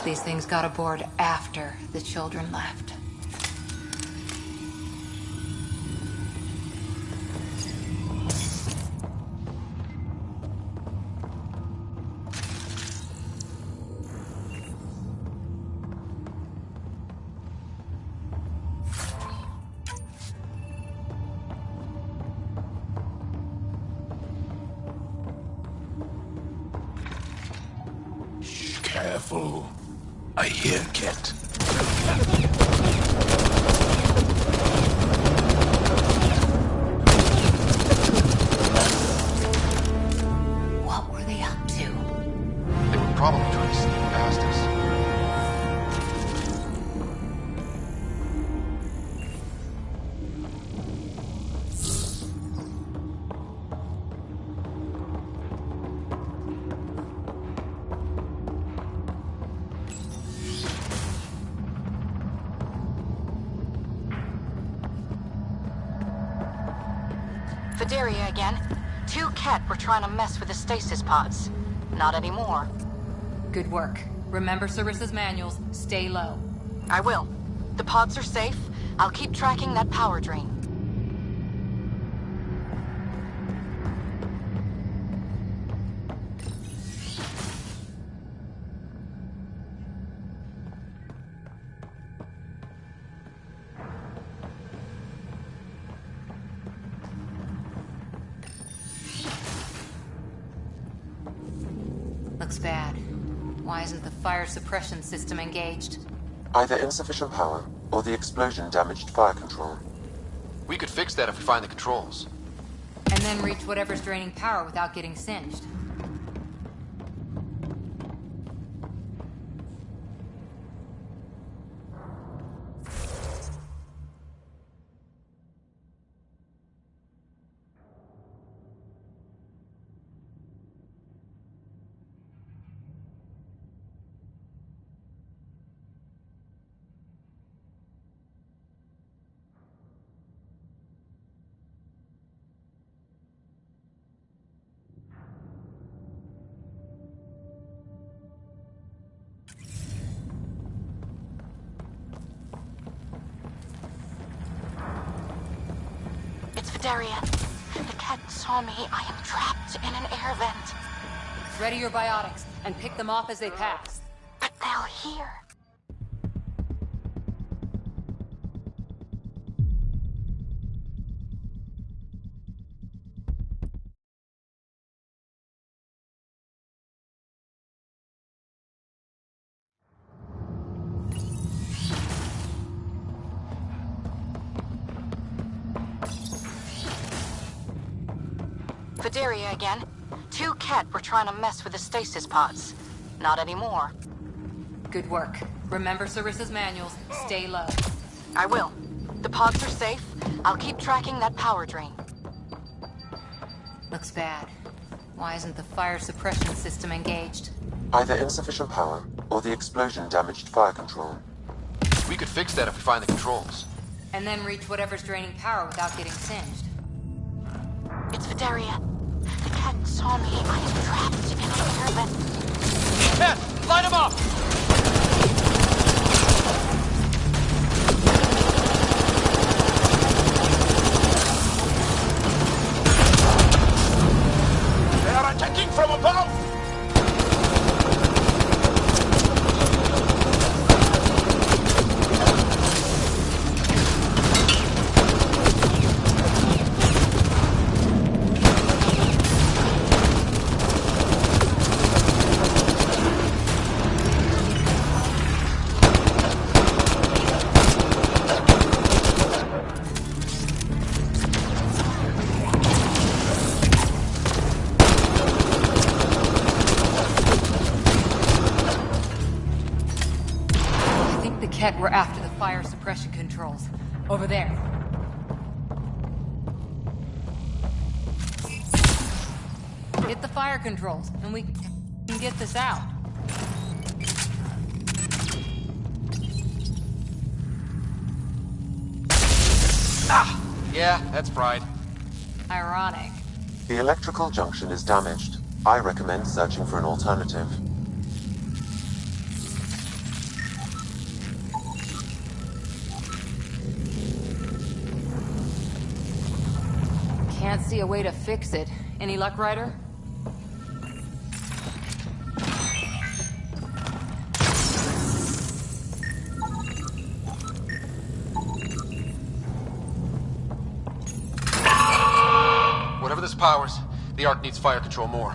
These things got aboard after the children left. Shh, careful. I hear Ket. What were they up to? They were probably trying to sneak past us. Vidaria again. 2 Ket were trying to mess with the stasis pods. Not anymore. Good work. Remember Sarissa's manuals. Stay low. I will. The pods are safe. I'll keep tracking that power drain. Looks bad. Why isn't the fire suppression system engaged? Either insufficient power, or the explosion damaged fire control. We could fix that if we find the controls. And then reach whatever's draining power without getting singed. Daria, the cat saw me. I am trapped in an air vent. Ready your biotics, and pick them off as they pass. But they'll hear. Daria again. 2 Ket were trying to mess with the stasis pods. Not anymore. Good work. Remember Sarissa's manuals. Stay low. I will. The pods are safe. I'll keep tracking that power drain. Looks bad. Why isn't the fire suppression system engaged? Either insufficient power, or the explosion damaged fire control. We could fix that if we find the controls. And then reach whatever's draining power without getting singed. It's Vidaria. The cat saw me. I am trapped in an air vent. Cat! Light him up! They are attacking from above! We're after the fire suppression controls. Over there. Hit the fire controls, and we can get this out. Ah! Yeah, that's fried. Ironic. The electrical junction is damaged. I recommend searching for an alternative. Can't see a way to fix it. Any luck, Ryder? Whatever this powers, the Ark needs fire control more.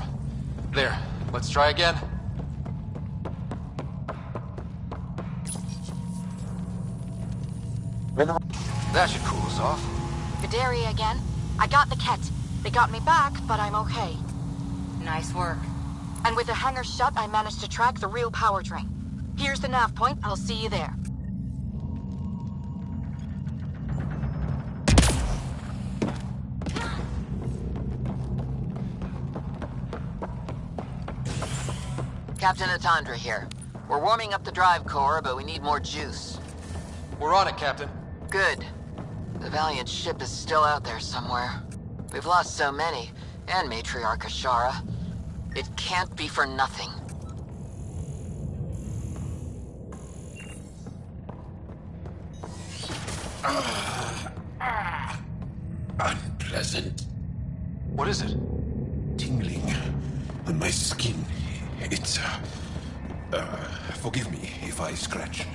There, let's try again. That should cool us off. Vidaria again. I got the Ket. They got me back, but I'm okay. Nice work. And with the hangar shut, I managed to track the real power drain. Here's the nav point. I'll see you there. Captain Atandra here. We're warming up the drive core, but we need more juice. We're on it, Captain. Good. The Valiant ship is still out there somewhere. We've lost so many, and Matriarch Ashara. It can't be for nothing. Unpleasant. What is it? Tingling on my skin. It's, forgive me if I scratch.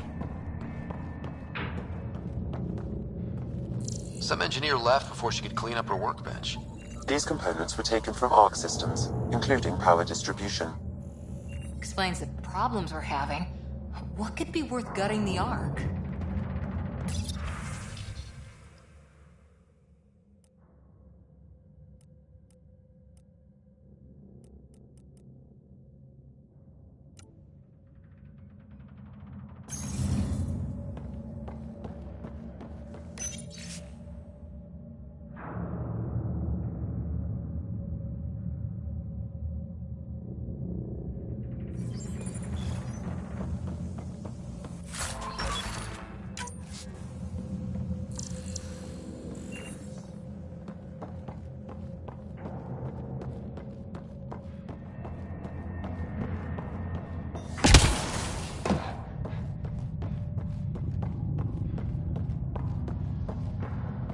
Some engineer left before she could clean up her workbench. These components were taken from Arc systems, including power distribution. Explains the problems we're having, what could be worth gutting the Ark?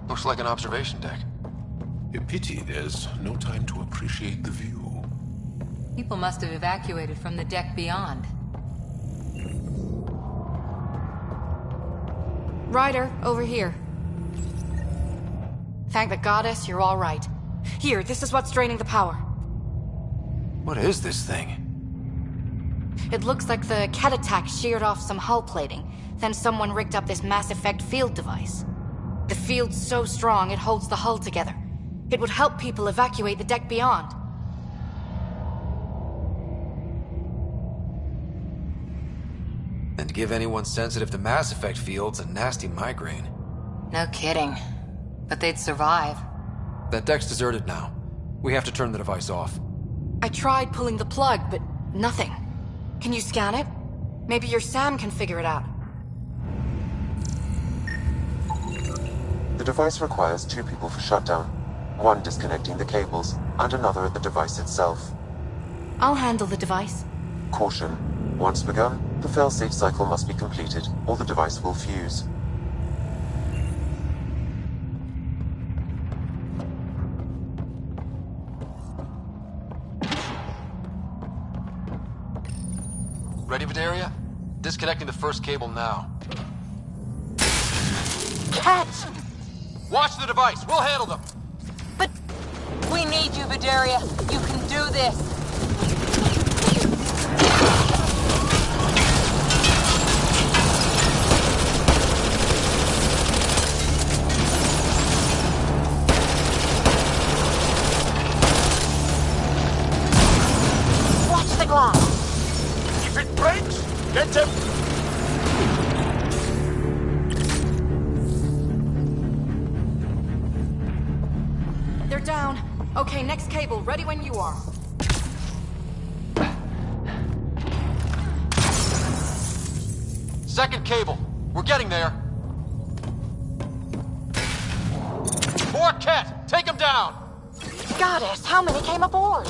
Looks like an observation deck. A pity there's no time to appreciate the view. People must have evacuated from the deck beyond. Ryder, over here. Thank the goddess you're all right. Here, this is what's draining the power. What is this thing? It looks like the Ket attack sheared off some hull plating. Then someone rigged up this Mass Effect field device. The field's so strong it holds the hull together. It would help people evacuate the deck beyond. And give anyone sensitive to Mass Effect fields a nasty migraine. No kidding. But they'd survive. That deck's deserted now. We have to turn the device off. I tried pulling the plug, but nothing. Can you scan it? Maybe your Sam can figure it out. The device requires 2 people for shutdown. 1 disconnecting the cables, and another at the device itself. I'll handle the device. Caution. Once begun, the failsafe cycle must be completed, or the device will fuse. Ready, Vidaria? Disconnecting the first cable now. Cats! Watch the device! We'll handle them! But we need you, Vidaria. You can do this. Watch the glass. If it breaks, get him! They're down. Okay, next cable. Ready when you are. Second cable. We're getting there. More Ket! Take him down! Goddess, how many came aboard?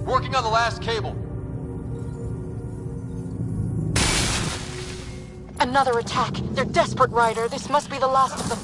Working on the last cable. Another attack. They're desperate, Ryder. This must be the last of them.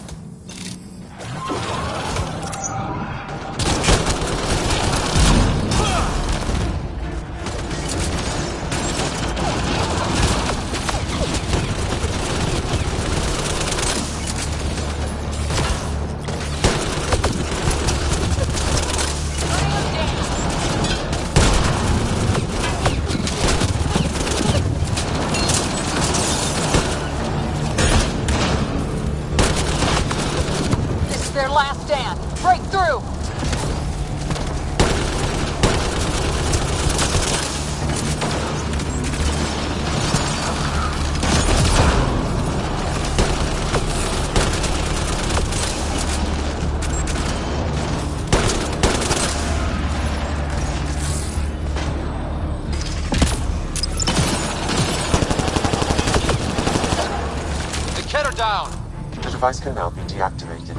down. The device can now be deactivated.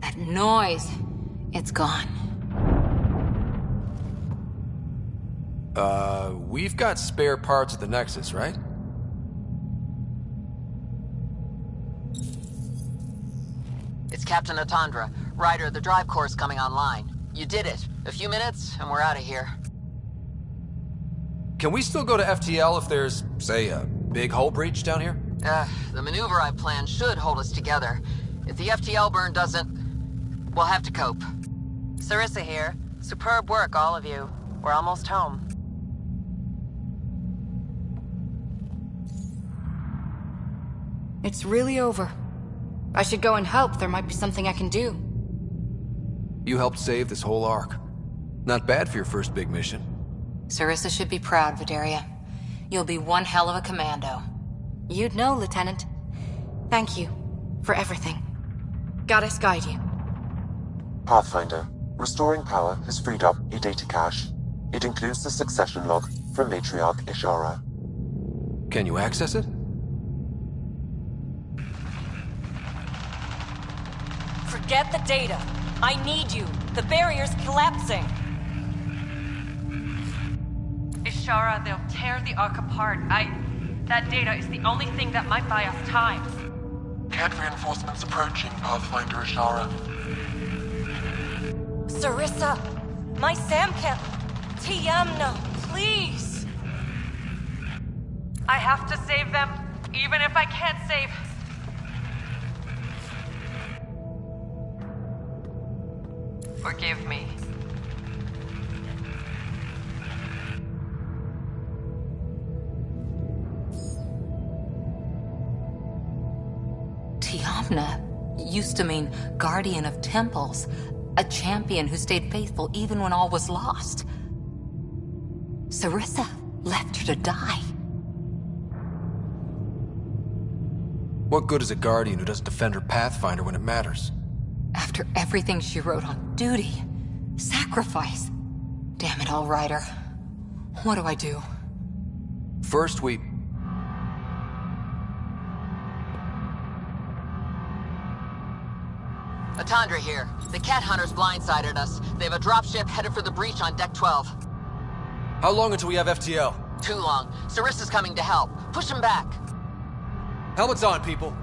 That noise. It's gone. We've got spare parts at the Nexus, right? It's Captain Atandra. Ryder, the drive core's coming online. You did it. A few minutes, and we're out of here. Can we still go to FTL if there's, say, a big hull breach down here? The maneuver I've planned should hold us together. If the FTL burn doesn't, we'll have to cope. Sarissa here. Superb work, all of you. We're almost home. It's really over. I should go and help. There might be something I can do. You helped save this whole arc. Not bad for your first big mission. Sarissa should be proud, Vidaria. You'll be one hell of a commando. You'd know, Lieutenant. Thank you for everything. Goddess guide you. Pathfinder. Restoring power has freed up a data cache. It includes the succession log from Matriarch Ishara. Can you access it? Forget the data. I need you. The barrier's collapsing. Ishara, they'll tear the Ark apart. That data is the only thing that might buy us time. Cat reinforcements approaching, Pathfinder Ishara. Sarissa, my Samcat, Tiamna, please. I have to save them, even if I can't save. Forgive me. Tiamna used to mean guardian of temples, a champion who stayed faithful even when all was lost. Sarissa left her to die. What good is a guardian who doesn't defend her Pathfinder when it matters? After everything she wrote on duty, sacrifice. Damn it all, Ryder. What do I do? First, we... Atandra here. The cat hunters blindsided us. They have a dropship headed for the breach on Deck 12. How long until we have FTL? Too long. Sarissa's coming to help. Push him back. Helmets on, people.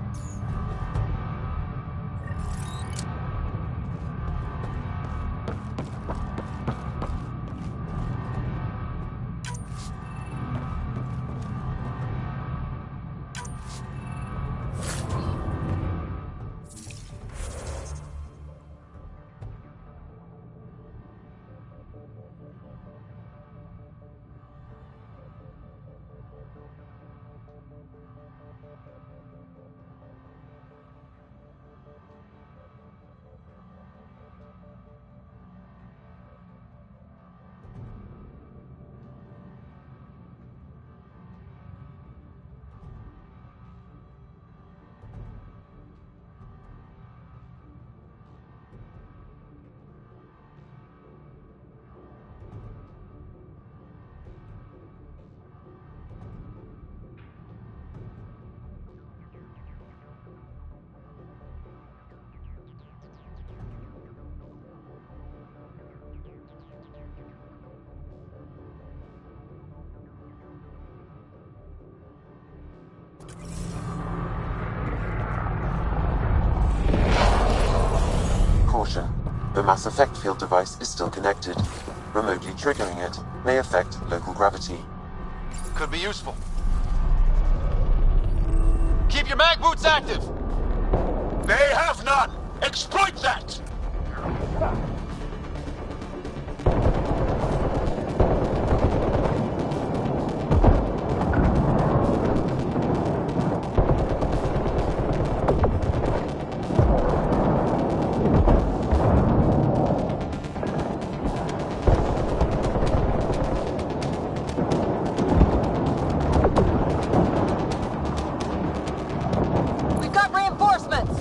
Caution. The mass effect field device is still connected. Remotely triggering it may affect local gravity. Could be useful. Keep your mag boots active! They have none! Exploit that! reinforcements!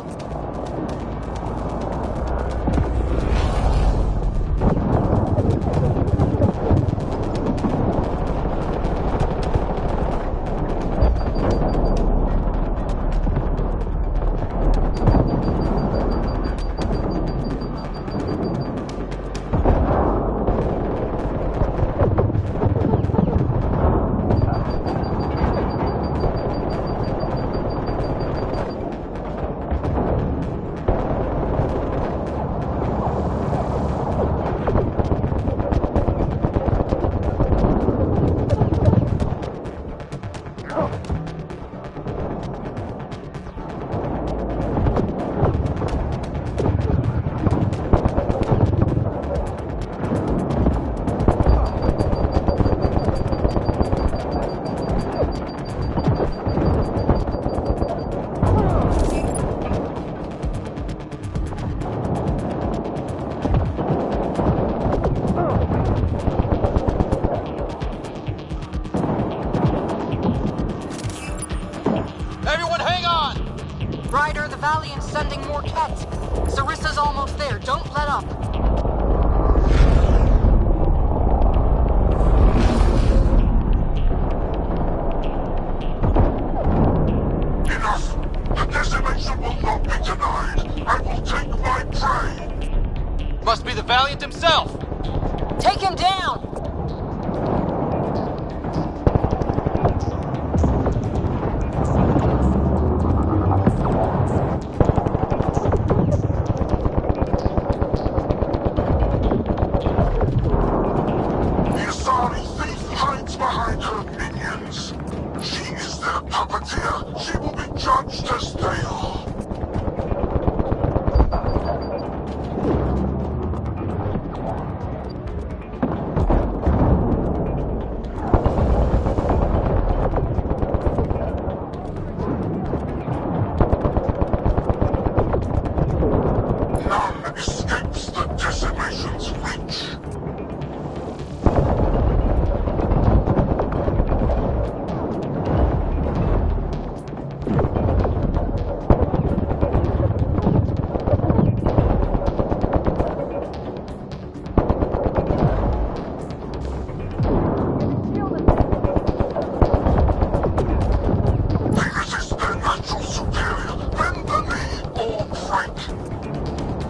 Ryder, the Valiant's sending more Kett. Sarissa's almost there. Don't let up. Enough! The decimation will not be denied! I will take my prey! Must be the Valiant himself! Take him down! She will be judged as they are. None escapes the decimation's reach.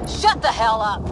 Shut the hell up!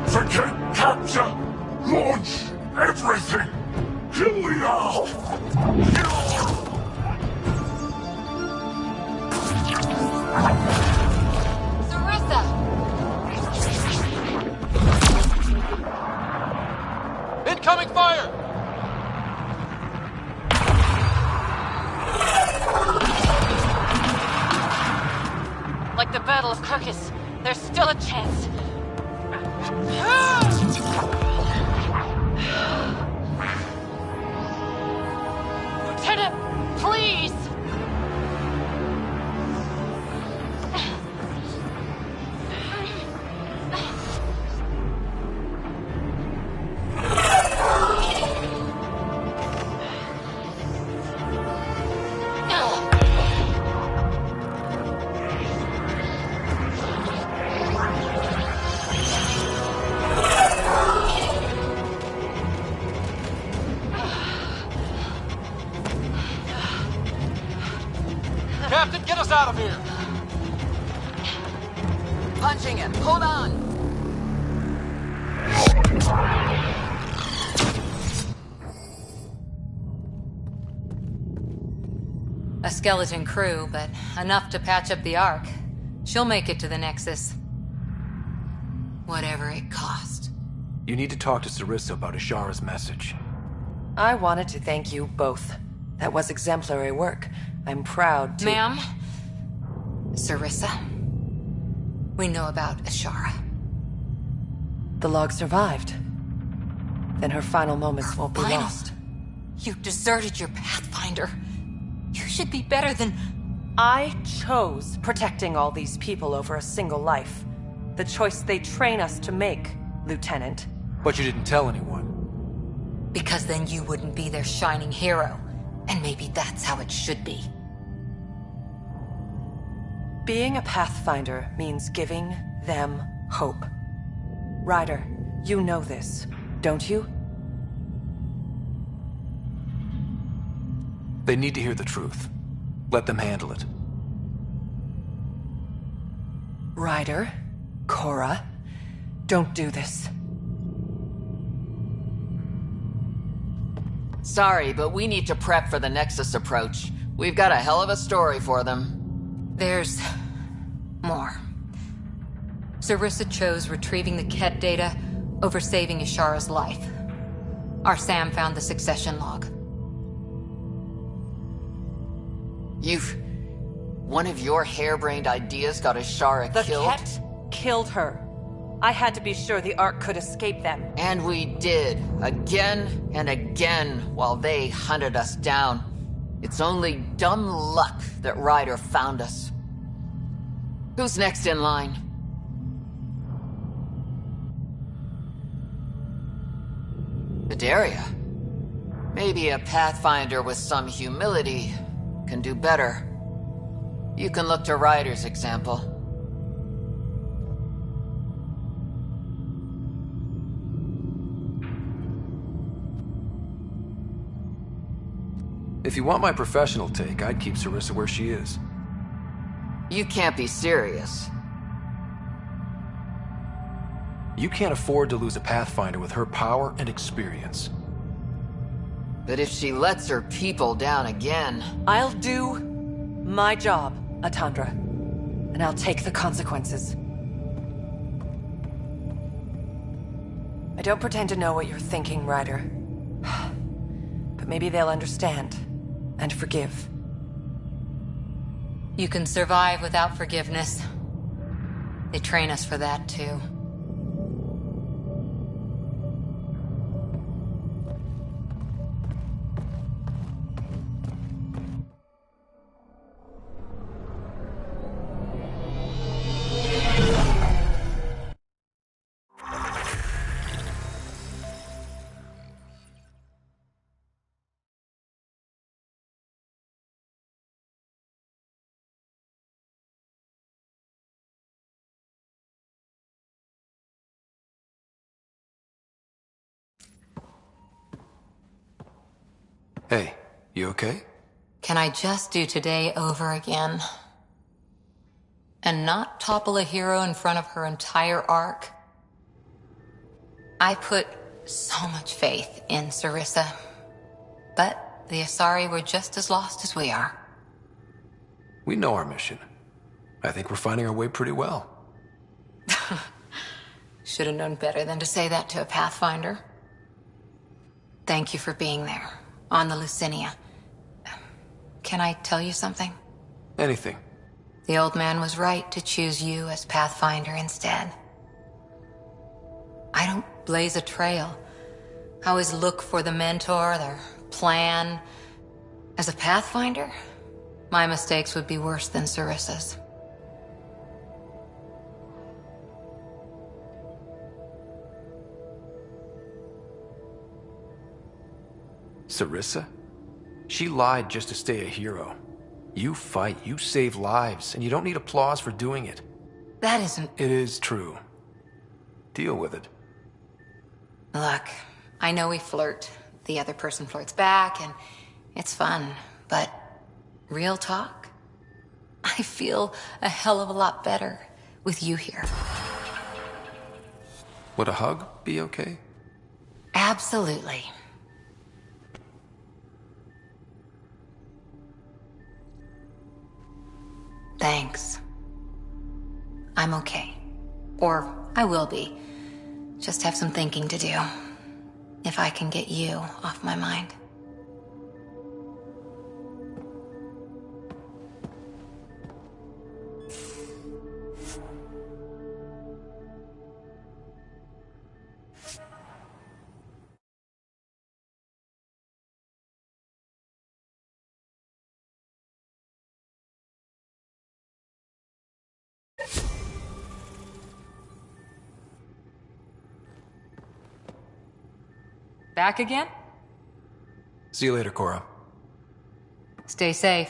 Forget capture! Launch everything! Kill the owl! Sarissa! Incoming fire! Like the Battle of Kirkus, there's still a chance. Captain, get us out of here! Punching it. Hold on! A skeleton crew, but enough to patch up the Ark. She'll make it to the Nexus. Whatever it cost. You need to talk to Sarissa about Ishara's message. I wanted to thank you both. That was exemplary work. I'm proud to— Ma'am? Sarissa? We know about Ishara. The log survived. Then her final moments won't be lost. You deserted your Pathfinder. You should be better than— I chose protecting all these people over a single life. The choice they train us to make, Lieutenant. But you didn't tell anyone. Because then you wouldn't be their shining hero. And maybe that's how it should be. Being a Pathfinder means giving them hope. Ryder, you know this, don't you? They need to hear the truth. Let them handle it. Ryder, Cora, don't do this. Sorry, but we need to prep for the Nexus approach. We've got a hell of a story for them. There's more. Sarissa chose retrieving the Ket data over saving Ishara's life. Our Sam found the succession log. One of your harebrained ideas got Ishara killed? The Ket killed her. I had to be sure the Ark could escape them. And we did, again and again, while they hunted us down. It's only dumb luck that Ryder found us. Who's next in line? Bedaria. Maybe a Pathfinder with some humility can do better. You can look to Ryder's example. If you want my professional take, I'd keep Sarissa where she is. You can't be serious. You can't afford to lose a Pathfinder with her power and experience. But if she lets her people down again... I'll do my job, Atandra. And I'll take the consequences. I don't pretend to know what you're thinking, Ryder. But maybe they'll understand. And forgive. You can survive without forgiveness. They train us for that, too. Hey, you okay? Can I just do today over again? And not topple a hero in front of her entire arc? I put so much faith in Sarissa. But the Asari were just as lost as we are. We know our mission. I think we're finding our way pretty well. Should have known better than to say that to a Pathfinder. Thank you for being there. On the Lucinia. Can I tell you something? Anything. The old man was right to choose you as Pathfinder instead. I don't blaze a trail. I always look for the mentor, their plan. As a Pathfinder, my mistakes would be worse than Sarissa's. Sarissa? She lied just to stay a hero. You fight, you save lives, and you don't need applause for doing it. That isn't... It is true. Deal with it. Look, I know we flirt. The other person flirts back, and it's fun. But real talk? I feel a hell of a lot better with you here. Would a hug be okay? Absolutely. Thanks. I'm okay. Or I will be. Just have some thinking to do. If I can get you off my mind. Back again? See you later, Cora. Stay safe.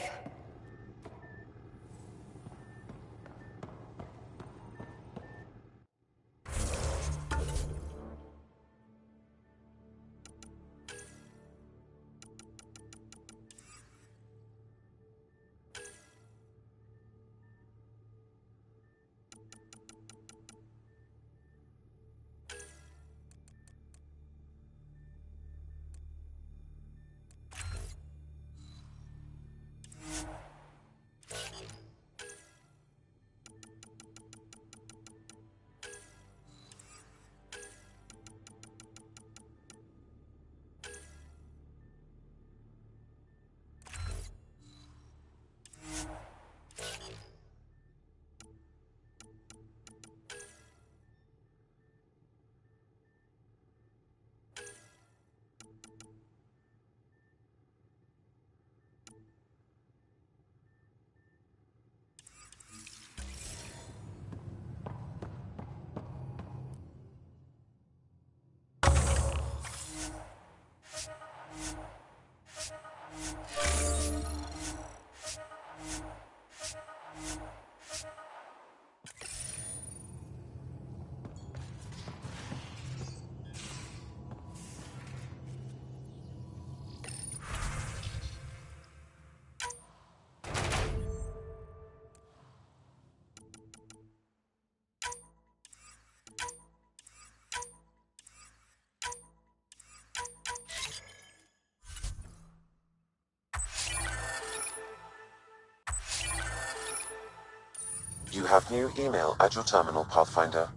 You have new email at your terminal, Pathfinder.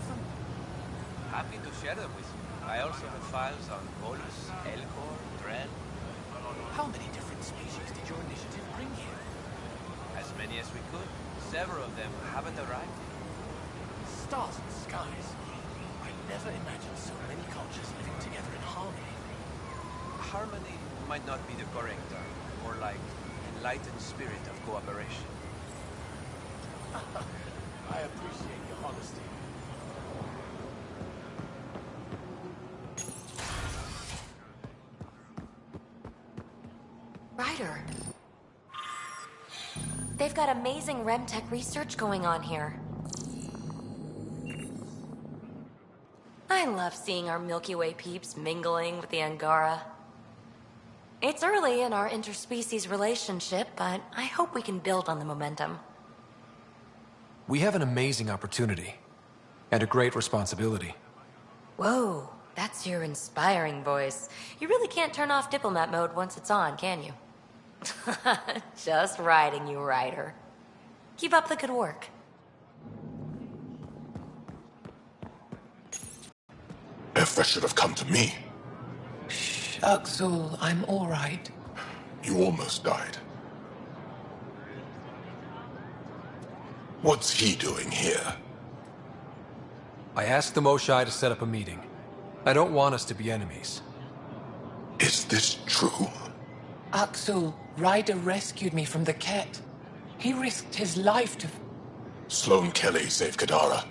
of them? Happy to share them with you. I also have files on Bolus, Elcor, Drell. How many different species did your initiative bring here? As many as we could. Several of them haven't arrived yet. Stars and skies. I never imagined so many cultures living together in harmony. Harmony might not be the correct term. More like enlightened spirit of cooperation. I appreciate your honesty. Ryder. They've got amazing Remtech research going on here. I love seeing our Milky Way peeps mingling with the Angara. It's early in our interspecies relationship, but I hope we can build on the momentum. We have an amazing opportunity. And a great responsibility. Whoa, that's your inspiring voice. You really can't turn off diplomat mode once it's on, can you? Just riding you, Ryder. Keep up the good work. Effa should have come to me. Axel, I'm all right. You almost died. What's he doing here? I asked the Moshai to set up a meeting. I don't want us to be enemies. Is this true? Axel, Ryder rescued me from the Ket. He risked his life to... Sloane Kelly saved Kadara.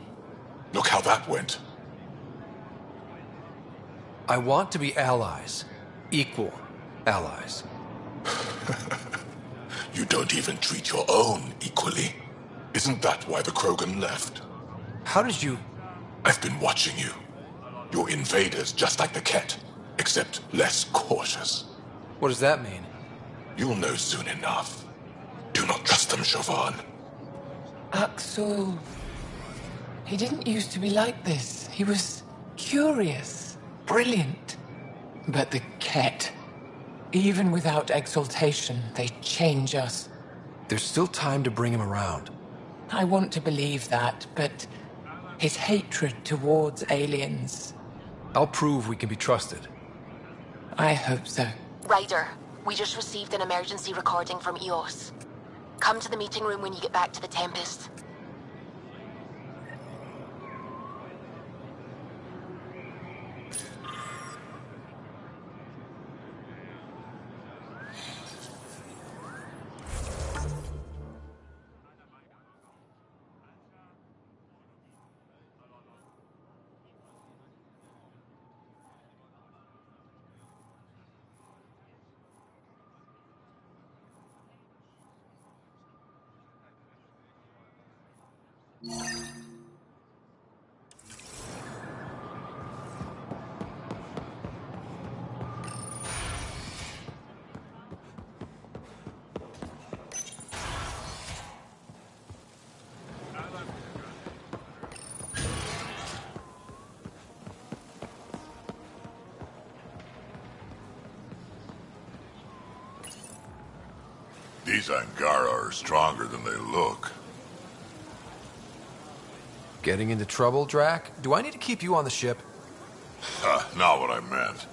Look how that went. I want to be allies. Equal allies. You don't even treat your own equally. Isn't that why the Krogan left? How did you... I've been watching you. You're invaders just like the Ket, except less cautious. What does that mean? You'll know soon enough. Do not trust them, Chauvin. Axel... He didn't used to be like this. He was curious, brilliant. But the Ket... Even without exaltation, they change us. There's still time to bring him around. I want to believe that, but his hatred towards aliens... I'll prove we can be trusted. I hope so. Ryder, we just received an emergency recording from EOS. Come to the meeting room when you get back to the Tempest. These Angara are stronger than they look. Getting into trouble, Drac? Do I need to keep you on the ship? Not what I meant.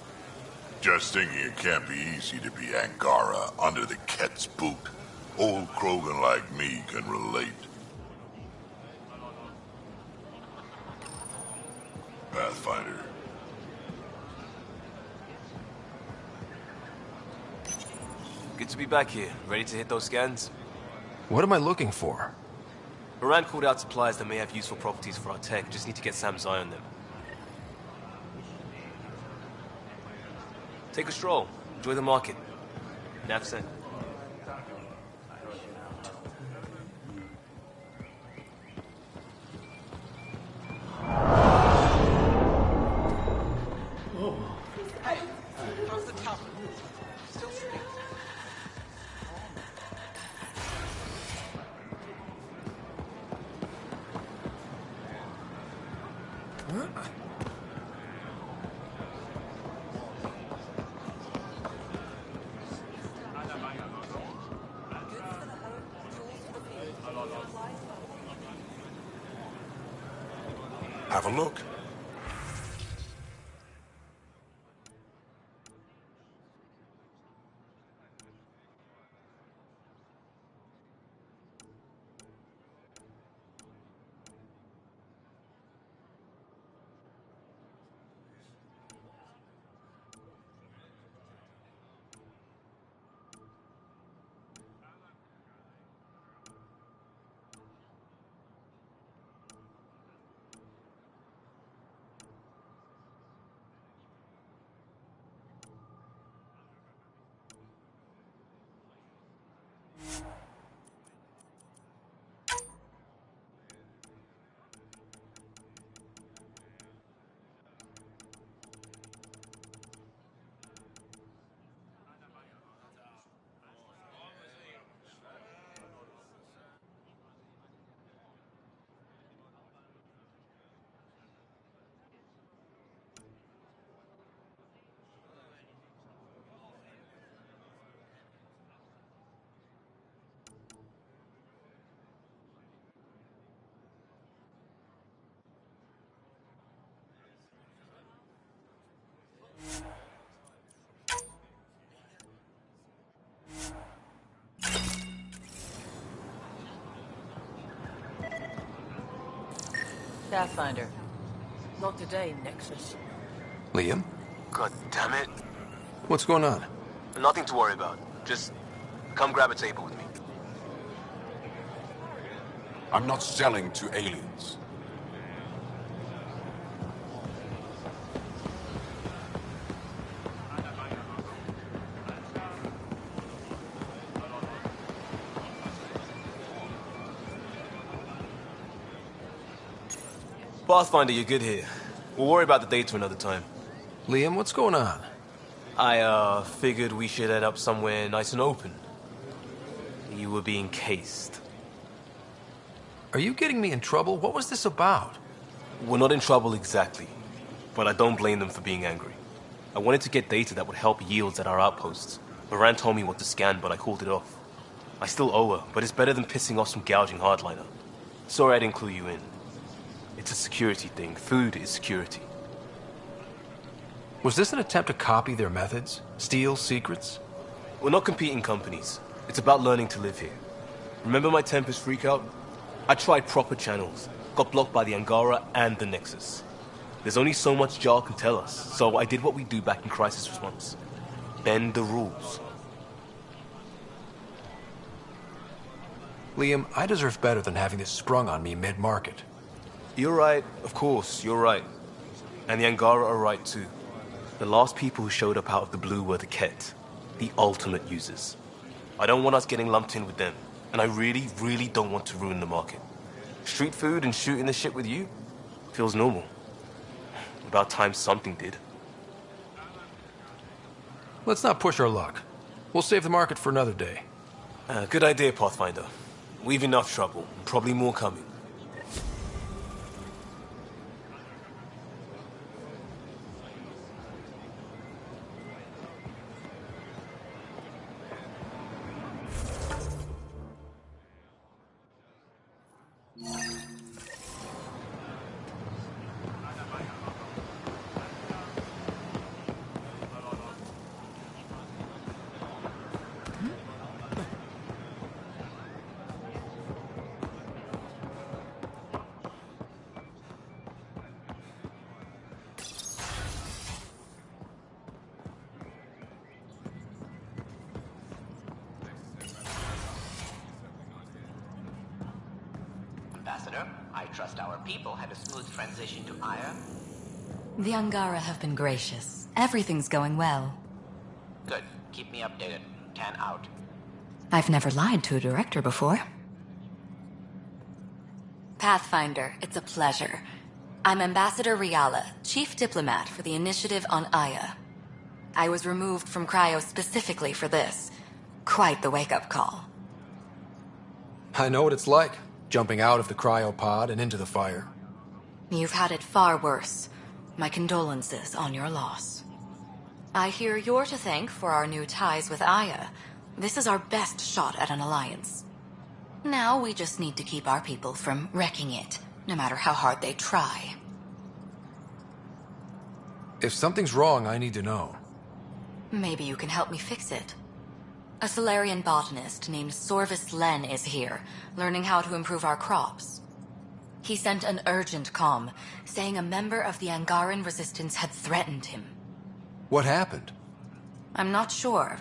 Just thinking it can't be easy to be Angara under the Ket's boot. Old Krogan like me can relate. Pathfinder. Good to be back here, ready to hit those scans. What am I looking for? Moran called out supplies that may have useful properties for our tech. Just need to get Sam's eye on them. Take a stroll. Enjoy the market. Nav sent. Hey, how's the tower? Still shooting? have a look. Pathfinder. Not today, Nexus. Liam? God damn it. What's going on? Nothing to worry about. Just come grab a table with me. I'm not selling to aliens. Pathfinder, you're good here. We'll worry about the data another time. Liam, what's going on? I, figured we should head up somewhere nice and open. You were being cased. Are you getting me in trouble? What was this about? We're not in trouble exactly, but I don't blame them for being angry. I wanted to get data that would help yields at our outposts. Moran told me what to scan, but I called it off. I still owe her, but it's better than pissing off some gouging hardliner. Sorry I didn't clue you in. It's a security thing. Food is security. Was this an attempt to copy their methods? Steal secrets? We're not competing companies. It's about learning to live here. Remember my Tempest freakout? I tried proper channels. Got blocked by the Angara and the Nexus. There's only so much Jar can tell us, so I did what we do back in crisis response. Bend the rules. Liam, I deserve better than having this sprung on me mid-market. You're right, of course, you're right. And the Angara are right too. The last people who showed up out of the blue were the Ket, the ultimate users. I don't want us getting lumped in with them, and I really, really don't want to ruin the market. Street food and shooting the shit with you feels normal. About time something did. Let's not push our luck. We'll save the market for another day. Good idea, Pathfinder. We've enough trouble, and probably more coming. Ambassador, I trust our people had a smooth transition to Aya. The Angara have been gracious. Everything's going well. Good. Keep me updated. Tan out. I've never lied to a director before. Pathfinder, it's a pleasure. I'm Ambassador Riala, Chief Diplomat for the Initiative on Aya. I was removed from Cryo specifically for this. Quite the wake-up call. I know what it's like, jumping out of the cryopod and into the fire. You've had it far worse. My condolences on your loss. I hear you're to thank for our new ties with Aya. This is our best shot at an alliance. Now we just need to keep our people from wrecking it, no matter how hard they try. If something's wrong, I need to know. Maybe you can help me fix it. A Solarian botanist named Sorvis Len is here, learning how to improve our crops. He sent an urgent comm, saying a member of the Angaran resistance had threatened him. What happened? I'm not sure.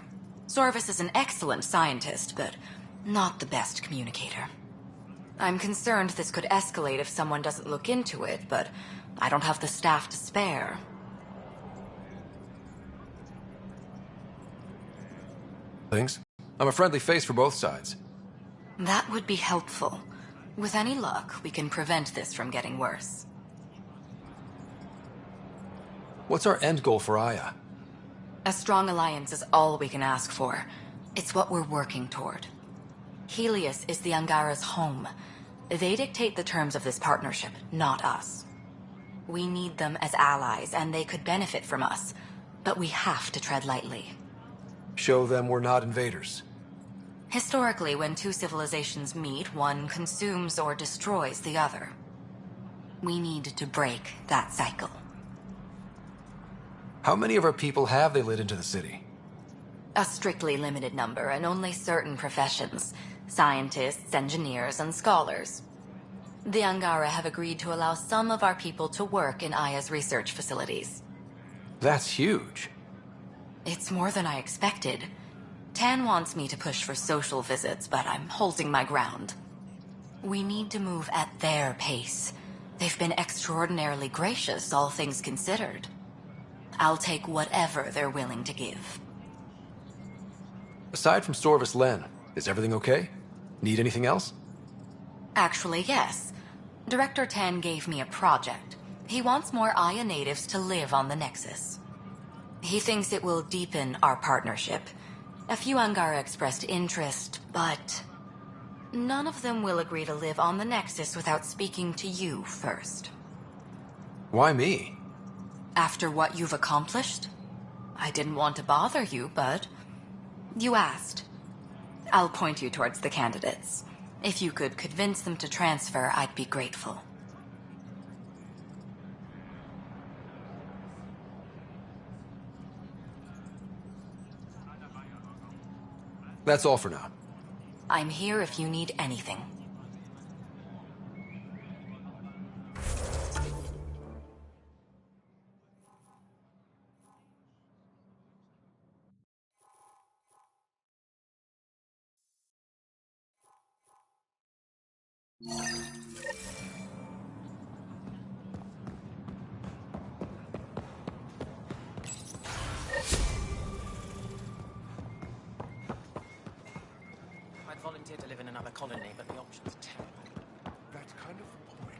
Sorvis is an excellent scientist, but not the best communicator. I'm concerned this could escalate if someone doesn't look into it, but I don't have the staff to spare. Things? I'm a friendly face for both sides. That would be helpful. With any luck, we can prevent this from getting worse. What's our end goal for Aya? A strong alliance is all we can ask for. It's what we're working toward. Helios is the Angara's home. They dictate the terms of this partnership, not us. We need them as allies, and they could benefit from us. But we have to tread lightly. Show them we're not invaders. Historically, when two civilizations meet, one consumes or destroys the other. We need to break that cycle. How many of our people have they let into the city? A strictly limited number, and only certain professions. Scientists, engineers, and scholars. The Angara have agreed to allow some of our people to work in Aya's research facilities. That's huge. It's more than I expected. Tan wants me to push for social visits, but I'm holding my ground. We need to move at their pace. They've been extraordinarily gracious, all things considered. I'll take whatever they're willing to give. Aside from Sorvis Len, is everything okay? Need anything else? Actually, yes. Director Tan gave me a project. He wants more Aya natives to live on the Nexus. He thinks it will deepen our partnership. A few Angara expressed interest, but none of them will agree to live on the Nexus without speaking to you first. Why me? After what you've accomplished? I didn't want to bother you, but you asked. I'll point you towards the candidates. If you could convince them to transfer, I'd be grateful. That's all for now. I'm here if you need anything. I'd volunteer to live in another colony, but the option's terrible. That's kind of the point.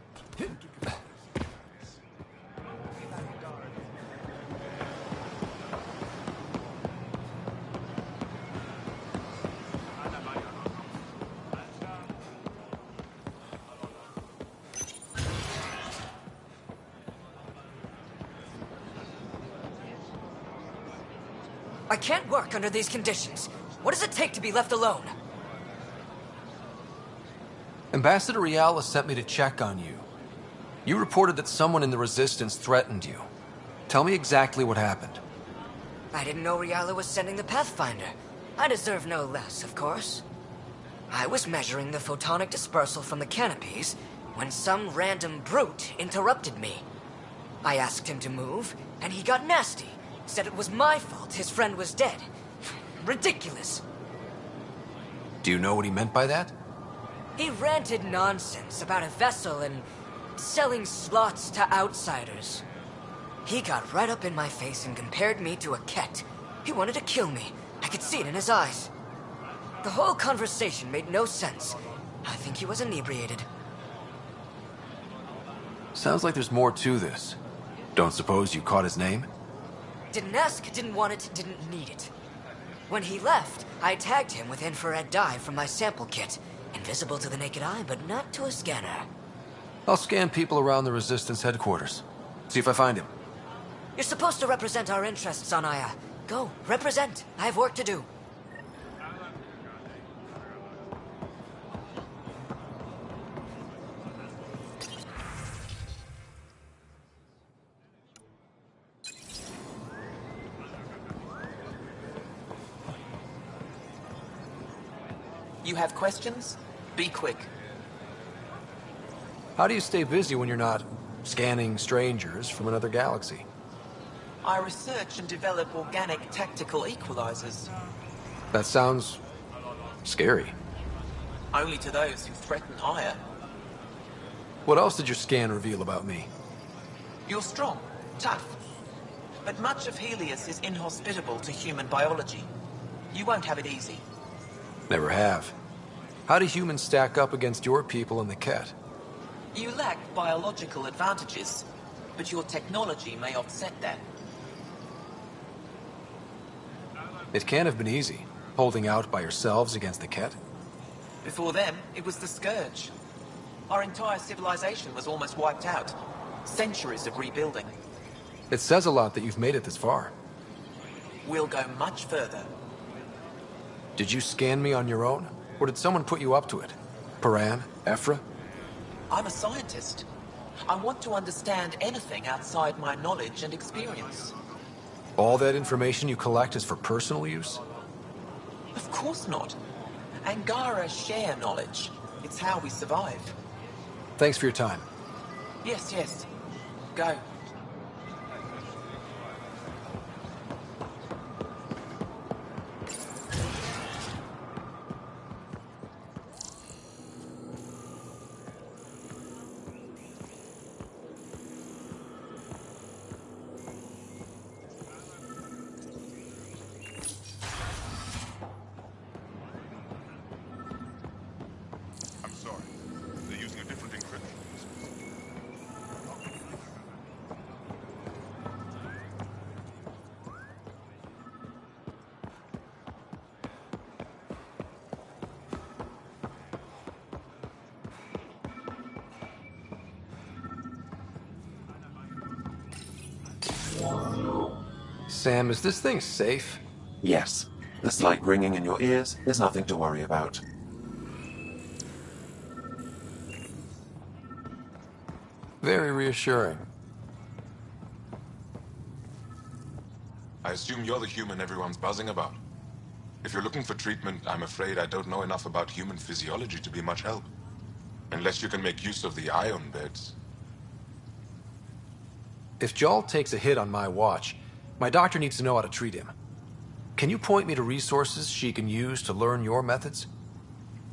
I can't work under these conditions. What does it take to be left alone? Ambassador Riala sent me to check on you. You reported that someone in the Resistance threatened you. Tell me exactly what happened. I didn't know Riala was sending the Pathfinder. I deserve no less, of course. I was measuring the photonic dispersal from the canopies when some random brute interrupted me. I asked him to move, and he got nasty. Said it was my fault his friend was dead. Ridiculous. Do you know what he meant by that? He ranted nonsense about a vessel and selling slots to outsiders. He got right up in my face and compared me to a cat. He wanted to kill me. I could see it in his eyes. The whole conversation made no sense. I think he was inebriated. Sounds like there's more to this. Don't suppose you caught his name? Didn't ask, didn't want it, didn't need it. When he left, I tagged him with infrared dye from my sample kit. Invisible to the naked eye, but not to a scanner. I'll scan people around the Resistance headquarters. See if I find him. You're supposed to represent our interests on Aya. Go, represent. I have work to do. You have questions? Be quick. How do you stay busy when you're not scanning strangers from another galaxy? I research and develop organic tactical equalizers. That sounds scary. Only to those who threaten Aya. What else did your scan reveal about me? You're strong, tough. But much of Helios is inhospitable to human biology. You won't have it easy. Never have. How do humans stack up against your people in the Ket? You lack biological advantages, but your technology may offset that. It can't have been easy, holding out by yourselves against the Ket. Before them, it was the Scourge. Our entire civilization was almost wiped out. Centuries of rebuilding. It says a lot that you've made it this far. We'll go much further. Did you scan me on your own? Or did someone put you up to it? Paran? Ephra? I'm a scientist. I want to understand anything outside my knowledge and experience. All that information you collect is for personal use? Of course not. Angara share knowledge. It's how we survive. Thanks for your time. Yes, yes. Go. Sam, is this thing safe? Yes. The slight ringing in your ears is nothing to worry about. Very reassuring. I assume you're the human everyone's buzzing about. If you're looking for treatment, I'm afraid I don't know enough about human physiology to be much help. Unless you can make use of the ion beds. If Jal takes a hit on my watch, my doctor needs to know how to treat him. Can you point me to resources she can use to learn your methods?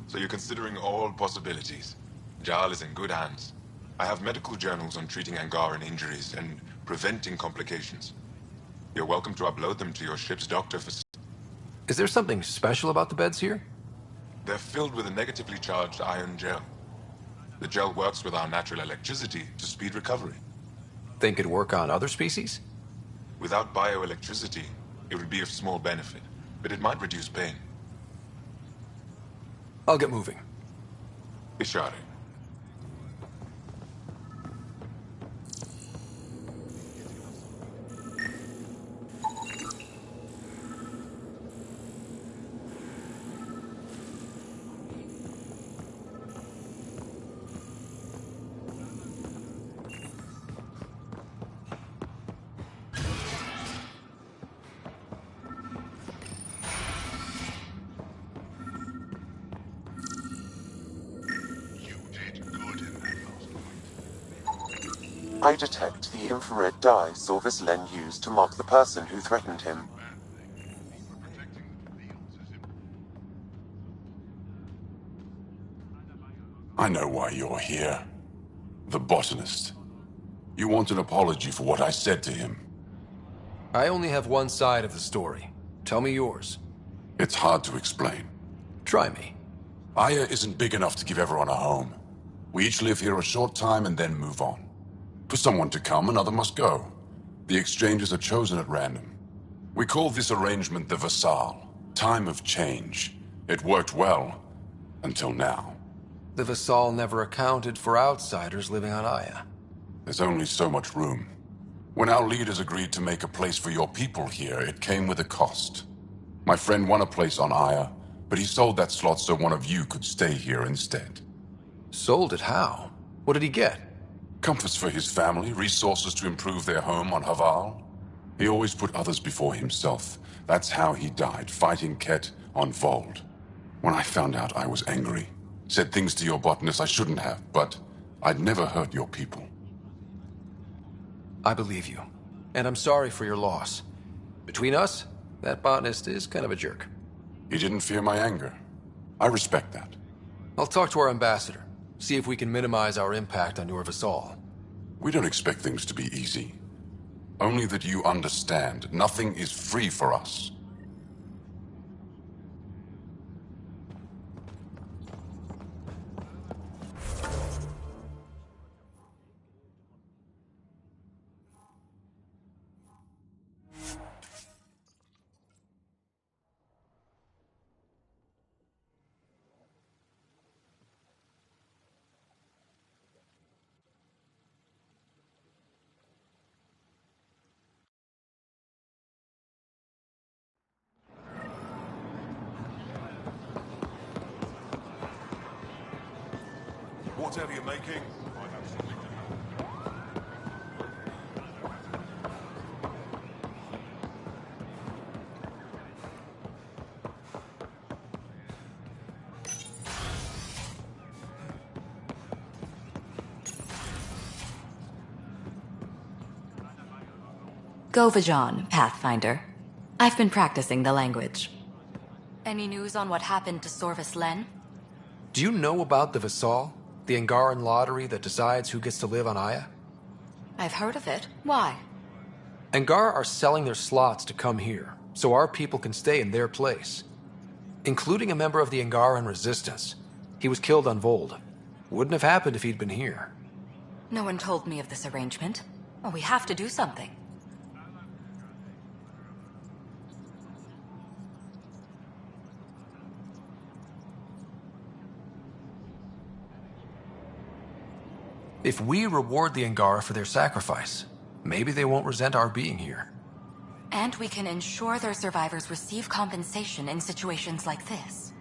So you're considering all possibilities. Jal is in good hands. I have medical journals on treating Angaran injuries and preventing complications. You're welcome to upload them to your ship's doctor facility. Is there something special about the beds here? They're filled with a negatively charged iron gel. The gel works with our natural electricity to speed recovery. Think it'd work on other species? Without bioelectricity, it would be of small benefit, but it might reduce pain. I'll get moving. Ishari. I detect the infrared dye Sorvis Len used to mark the person who threatened him. I know why you're here. The botanist. You want an apology for what I said to him. I only have one side of the story. Tell me yours. It's hard to explain. Try me. Aya isn't big enough to give everyone a home. We each live here a short time and then move on. For someone to come, another must go. The exchanges are chosen at random. We call this arrangement the Vassal. Time of change. It worked well. Until now. The Vassal never accounted for outsiders living on Aya. There's only so much room. When our leaders agreed to make a place for your people here, it came with a cost. My friend won a place on Aya, but he sold that slot so one of you could stay here instead. Sold it how? What did he get? Comforts for his family, resources to improve their home on Haval. He always put others before himself. That's how he died, fighting Ket on Vold. When I found out, I was angry. Said things to your botanist I shouldn't have, but I'd never hurt your people. I believe you. And I'm sorry for your loss. Between us, that botanist is kind of a jerk. He didn't fear my anger. I respect that. I'll talk to our ambassador. See if we can minimize our impact on your Vassal. We don't expect things to be easy. Only that you understand, nothing is free for us. Whatever you're making, I have something to Govajon, Pathfinder. I've been practicing the language. Any news on what happened to Sorvis Len? Do you know about the Vassal? The Angaran lottery that decides who gets to live on Aya? I've heard of it. Why? Angar are selling their slots to come here, so our people can stay in their place. Including a member of the Angaran resistance. He was killed on Vold. Wouldn't have happened if he'd been here. No one told me of this arrangement. Well, we have to do something. If we reward the Angara for their sacrifice, maybe they won't resent our being here. And we can ensure their survivors receive compensation in situations like this.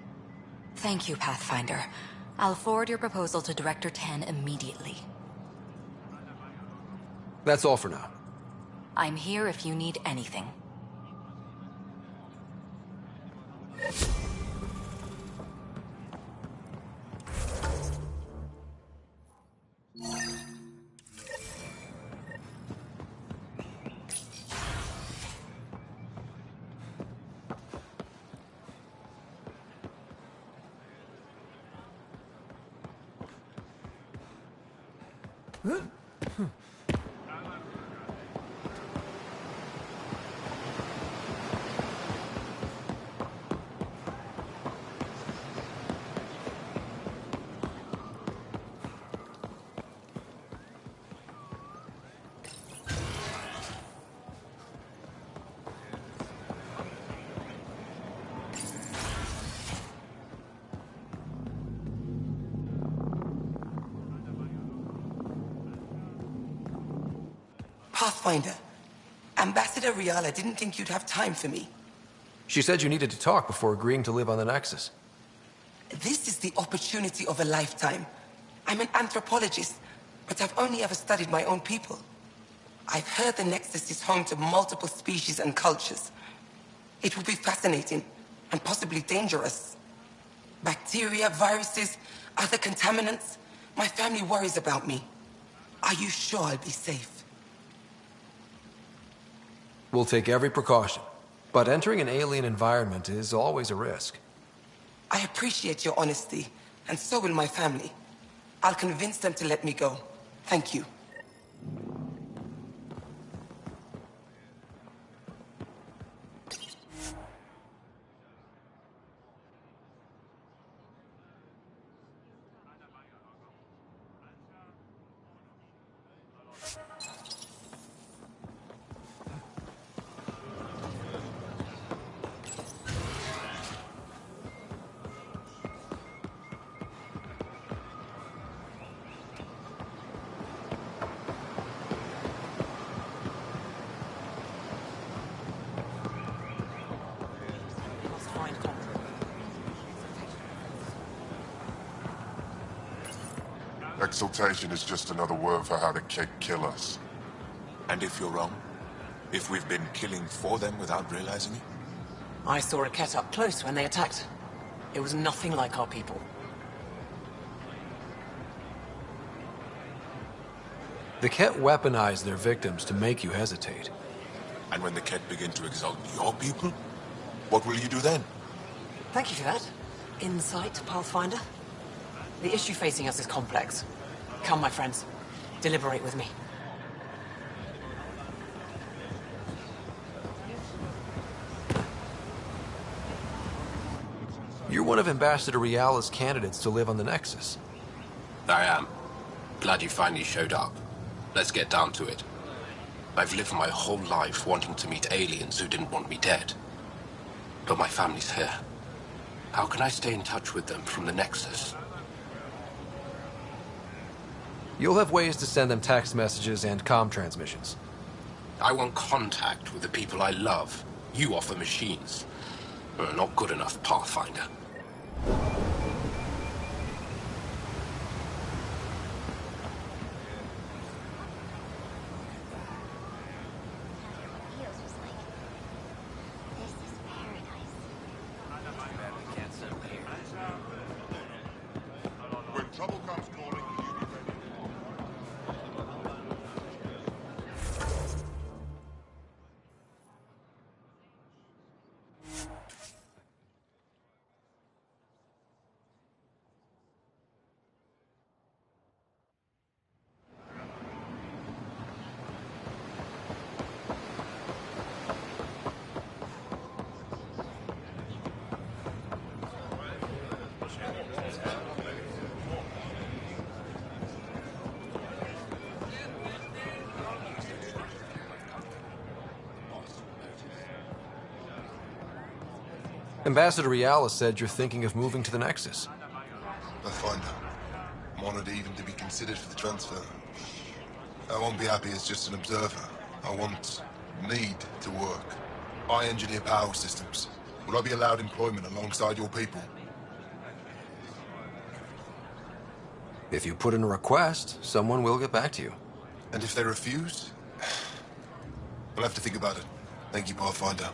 Thank you, Pathfinder. I'll forward your proposal to Director 10 immediately. That's all for now. I'm here if you need anything. Pathfinder, Ambassador Riala didn't think you'd have time for me. She said you needed to talk before agreeing to live on the Nexus. This is the opportunity of a lifetime. I'm an anthropologist, but I've only ever studied my own people. I've heard the Nexus is home to multiple species and cultures. It will be fascinating and possibly dangerous. Bacteria, viruses, other contaminants. My family worries about me. Are you sure I'll be safe? We'll take every precaution, but entering an alien environment is always a risk. I appreciate your honesty, and so will my family. I'll convince them to let me go. Thank you. Exaltation is just another word for how the Kett kill us. And if you're wrong? If we've been killing for them without realizing it? I saw a Kett up close when they attacked. It was nothing like our people. The Ket weaponize their victims to make you hesitate. And when the Ket begin to exalt your people, what will you do then? Thank you for that. Insight, Pathfinder. The issue facing us is complex. Come, my friends. Deliberate with me. You're one of Ambassador Riala's candidates to live on the Nexus. I am. Glad you finally showed up. Let's get down to it. I've lived my whole life wanting to meet aliens who didn't want me dead. But my family's here. How can I stay in touch with them from the Nexus? You'll have ways to send them text messages and comm transmissions. I want contact with the people I love. You offer machines. Not good enough, Pathfinder. When trouble comes calling, you be ready. Ambassador Riala said you're thinking of moving to the Nexus. Pathfinder, I'm honored even to be considered for the transfer. I won't be happy as just an observer. I need to work. I engineer power systems. Will I be allowed employment alongside your people? If you put in a request, someone will get back to you. And if they refuse? I'll have to think about it. Thank you, Pathfinder.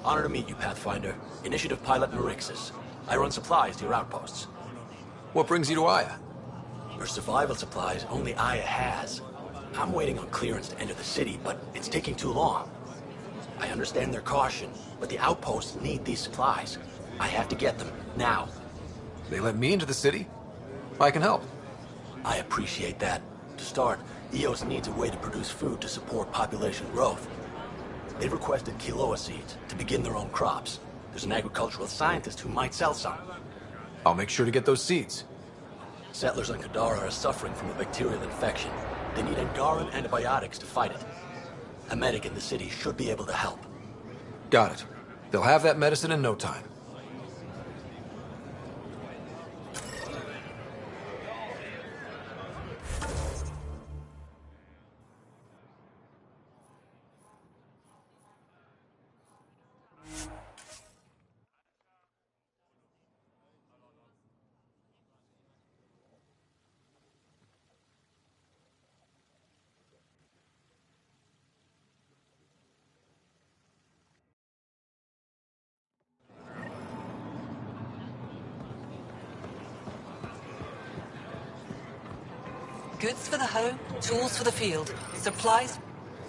Honor to meet you, Pathfinder. Initiative Pilot Marixus. I run supplies to your outposts. What brings you to Aya? For survival supplies, only Aya has. I'm waiting on clearance to enter the city, but it's taking too long. I understand their caution, but the outposts need these supplies. I have to get them, now. They let me into the city? I can help. I appreciate that. To start, EOS needs a way to produce food to support population growth. They've requested quinoa seeds to begin their own crops. There's an agricultural scientist who might sell some. I'll make sure to get those seeds. Settlers on Kadara are suffering from a bacterial infection. They need Angaran antibiotics to fight it. A medic in the city should be able to help. Got it. They'll have that medicine in no time. Goods for the home, tools for the field, supplies.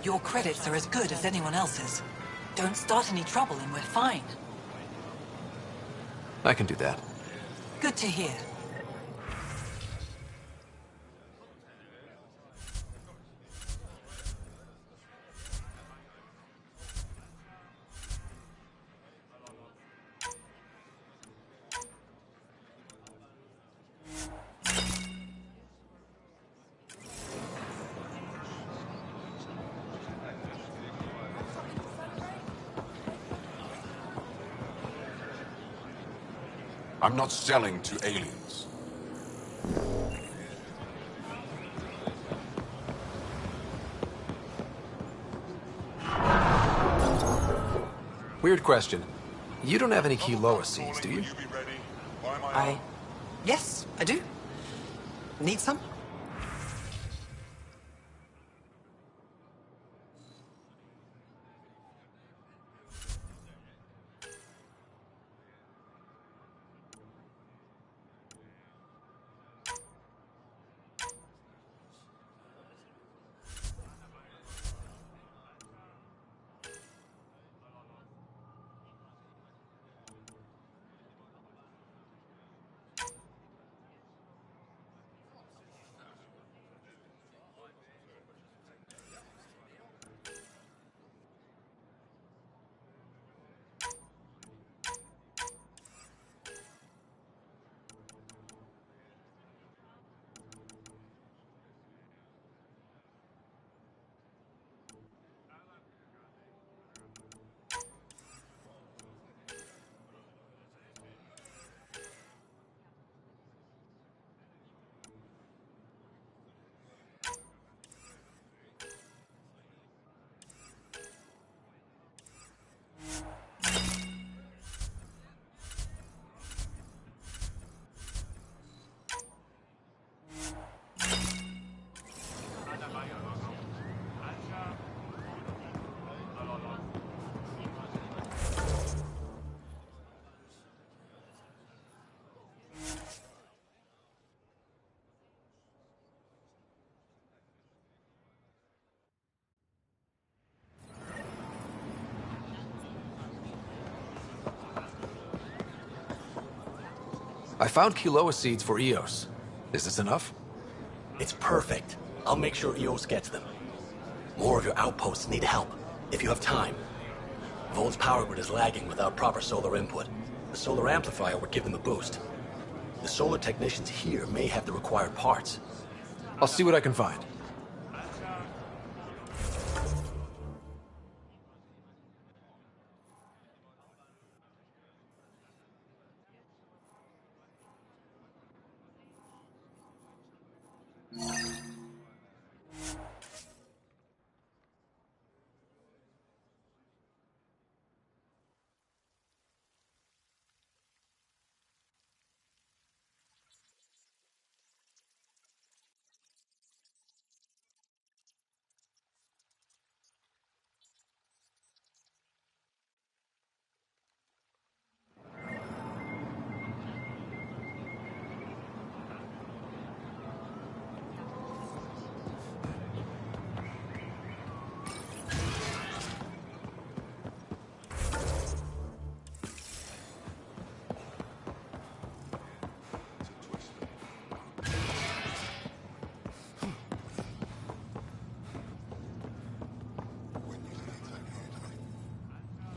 Your credits are as good as anyone else's. Don't start any trouble and we're fine. I can do that. Good to hear. I'm not selling to aliens. Weird question. You don't have any Kiloa seeds, do you? Yes, I do. Need some? I found Kiloa seeds for Eos. Is this enough? It's perfect. I'll make sure EOS gets them. More of your outposts need help, if you have time. Volt's power grid is lagging without proper solar input. The solar amplifier would give them a boost. The solar technicians here may have the required parts. I'll see what I can find.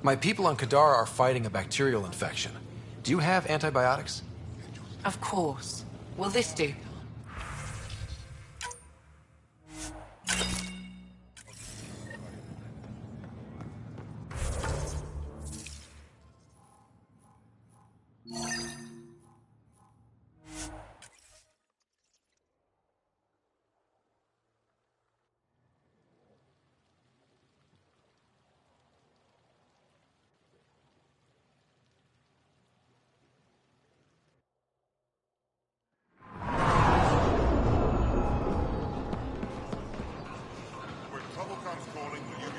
My people on Kadar are fighting a bacterial infection. Do you have antibiotics? Of course. Will this do?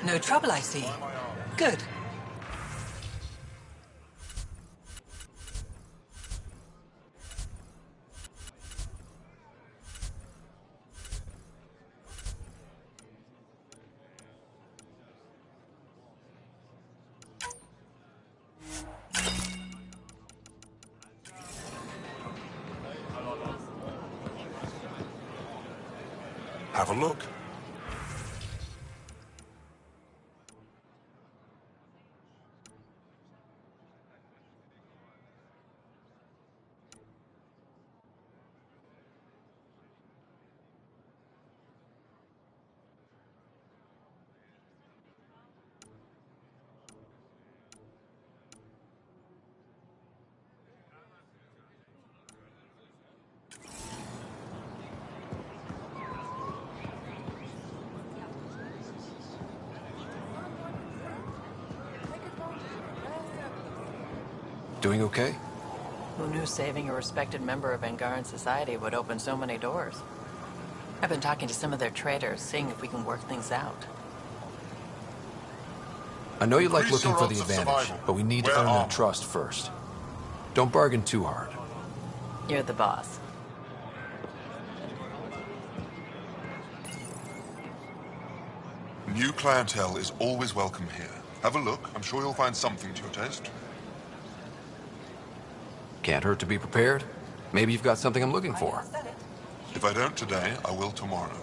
No trouble, I see. Good. Have a look. Doing okay? Who knew saving a respected member of Angaran society would open so many doors? I've been talking to some of their traders, seeing if we can work things out. I know you like Increase looking your for the odds of advantage, survival. but we need to Wear earn their armor. trust first. Don't bargain too hard. You're the boss. New clientele is always welcome here. Have a look. I'm sure you'll find something to your taste. Can't hurt to be prepared. Maybe you've got something I'm looking for. If I don't today, I will tomorrow.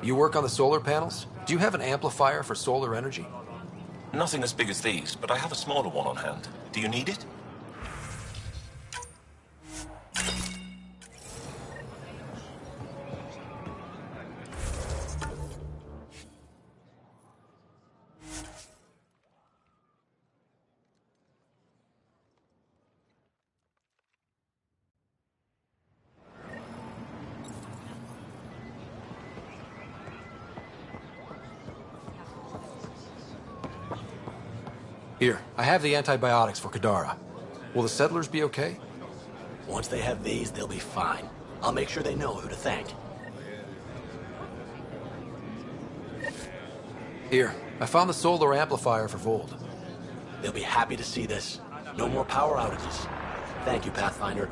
You work on the solar panels? Do you have an amplifier for solar energy? Nothing as big as these, but I have a smaller one on hand. Do you need it? Here, I have the antibiotics for Kadara. Will the settlers be okay? Once they have these, they'll be fine. I'll make sure they know who to thank. Here, I found the solar amplifier for Vold. They'll be happy to see this. No more power outages. Thank you, Pathfinder.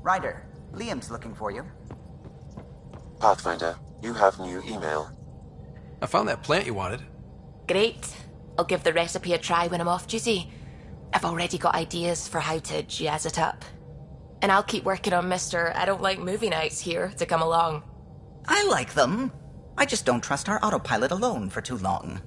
Ryder, Liam's looking for you. Pathfinder, you have new email. I found that plant you wanted. Great. I'll give the recipe a try when I'm off duty. I've already got ideas for how to jazz it up. And I'll keep working on Mr. I don't like movie nights here to come along. I like them. I just don't trust our autopilot alone for too long.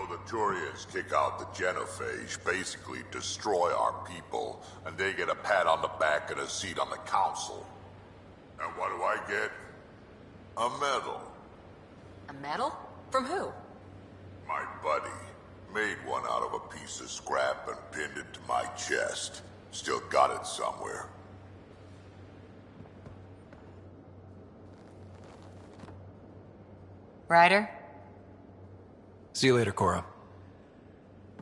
know, the Turians kick out the genophage, basically destroy our people, and they get a pat on the back and a seat on the council. And what do I get? A medal. A medal? From who? My buddy made one out of a piece of scrap and pinned it to my chest. Still got it somewhere. Ryder, See you later, Cora.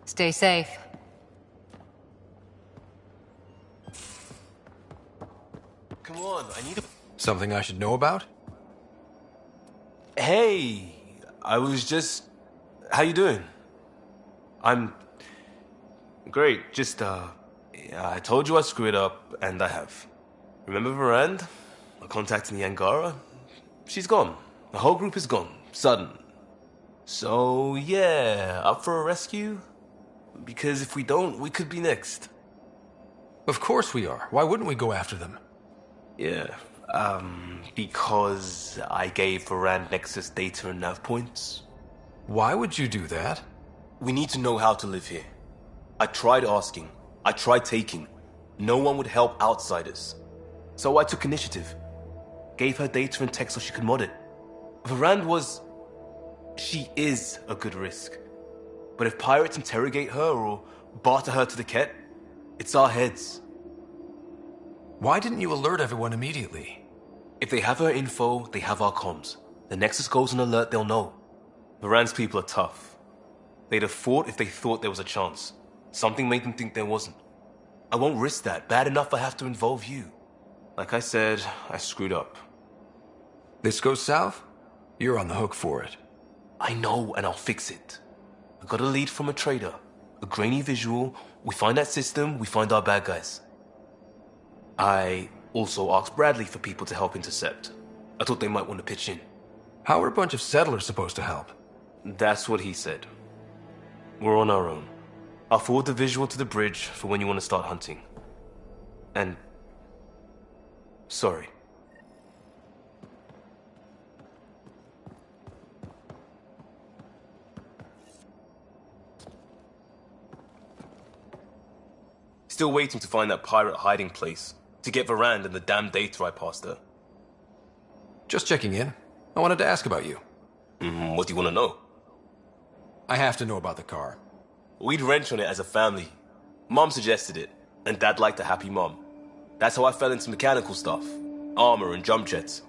stay safe. Come on, I need a... Something I should know about? Hey, I was just... How you doing? I'm... Great, just, yeah, I told you I screwed up, and I have. Remember Varand? I contacted the Angara? She's gone. The whole group is gone. Sudden. So, yeah, up for a rescue? Because if we don't, we could be next. Of course we are. Why wouldn't we go after them? Yeah, because I gave Varand Nexus data and nav points. Why would you do that? We need to know how to live here. I tried asking. I tried taking. No one would help outsiders. So I took initiative. Gave her data and tech so she could mod it. Varand was... She is a good risk. But if pirates interrogate her or barter her to the Ket, it's our heads. Why didn't you alert everyone immediately? If they have her info, they have our comms. The Nexus goes on alert, they'll know. Varand's people are tough. They'd have fought if they thought there was a chance. Something made them think there wasn't. I won't risk that. Bad enough I have to involve you. Like I said, I screwed up. This goes south? You're on the hook for it. I know, and I'll fix it. I got a lead from a trader. A grainy visual. We find that system, we find our bad guys. I also asked Bradley for people to help intercept. I thought they might want to pitch in. How are a bunch of settlers supposed to help? That's what he said. We're on our own. I'll forward the visual to the bridge for when you want to start hunting. And... sorry. Still waiting to find that pirate hiding place. To get Varand and the damn data I passed her. Just checking in. I wanted to ask about you. What do you want to know? I have to know about the car. We'd wrench on it as a family. Mom suggested it, and Dad liked a happy mom. That's how I fell into mechanical stuff. Armor and jump jets.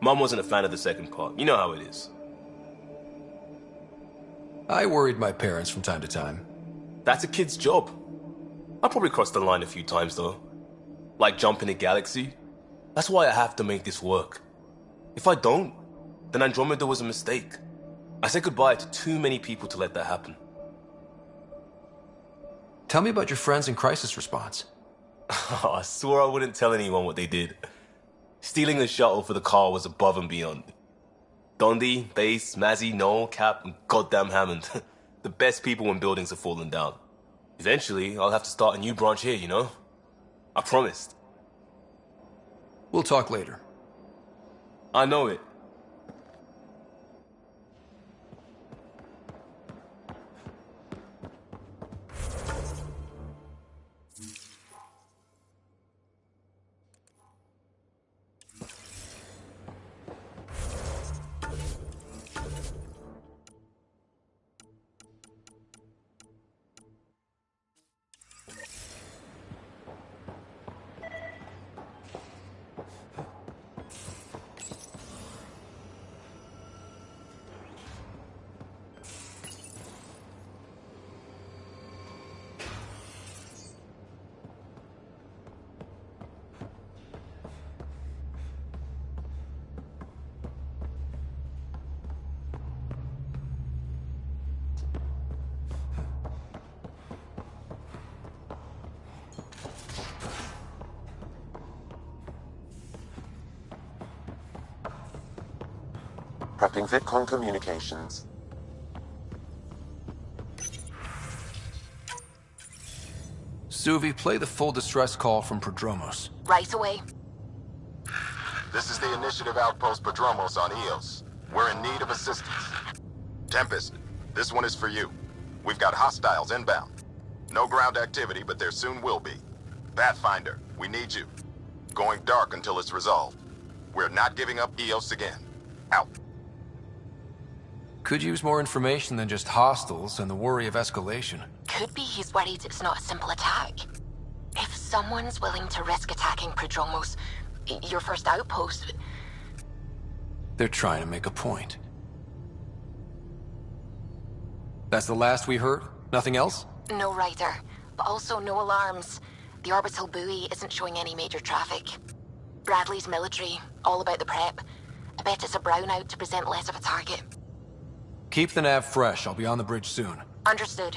Mom wasn't a fan of the second part. You know how it is. I worried my parents from time to time. That's a kid's job. I probably crossed the line a few times, though. Like jumping a galaxy. That's why I have to make this work. If I don't, then Andromeda was a mistake. I said goodbye to too many people to let that happen. Tell me about your friends in crisis response. I swore I wouldn't tell anyone what they did. Stealing the shuttle for the car was above and beyond. Dondi, Base, Mazzy, Noel, Cap, and goddamn Hammond. The best people when buildings have fallen down. Eventually, I'll have to start a new branch here, you know? I promised. We'll talk later. I know it. Prepping VidCon communications. Suvi, play the full distress call from Prodromos. Right away. This is the Initiative Outpost Prodromos on Eos. We're in need of assistance. Tempest, this one is for you. We've got hostiles inbound. No ground activity, but there soon will be. Pathfinder, we need you. Going dark until it's resolved. We're not giving up EOS again. Out. Could use more information than just hostiles and the worry of escalation. Could be he's worried it's not a simple attack. If someone's willing to risk attacking Prodromos, your first outpost... They're trying to make a point. That's the last we heard? Nothing else? No rider, but also no alarms. The orbital buoy isn't showing any major traffic. Bradley's military, all about the prep. I bet it's a brownout to present less of a target. Keep the nav fresh. I'll be on the bridge soon. Understood.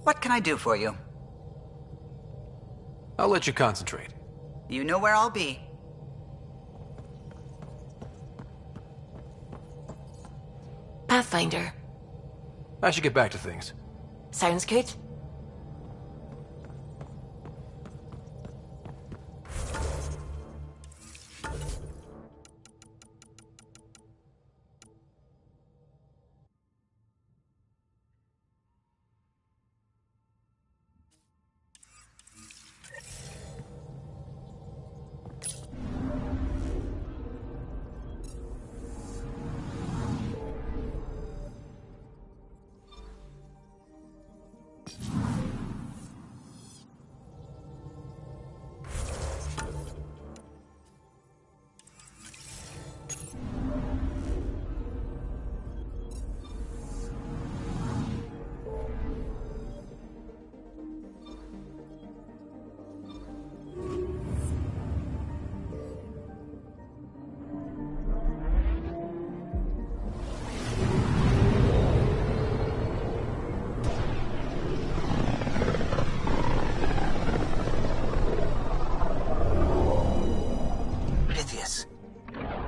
What can I do for you? I'll let you concentrate. You know where I'll be. Pathfinder. I should get back to things. Sounds good.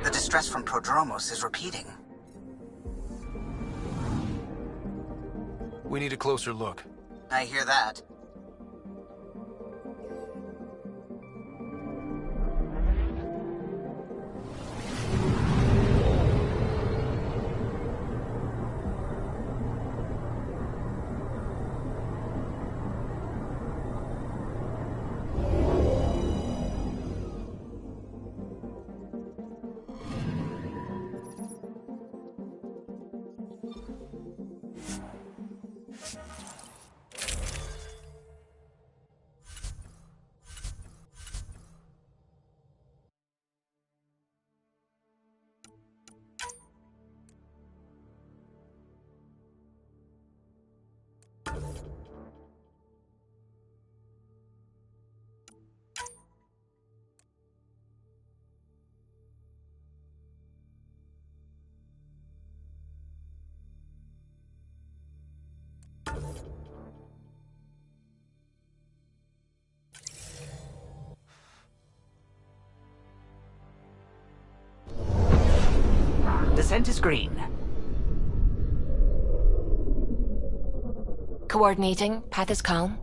The distress from Prodromos is repeating. We need a closer look. I hear that. The scent is green. Coordinating. Path is calm.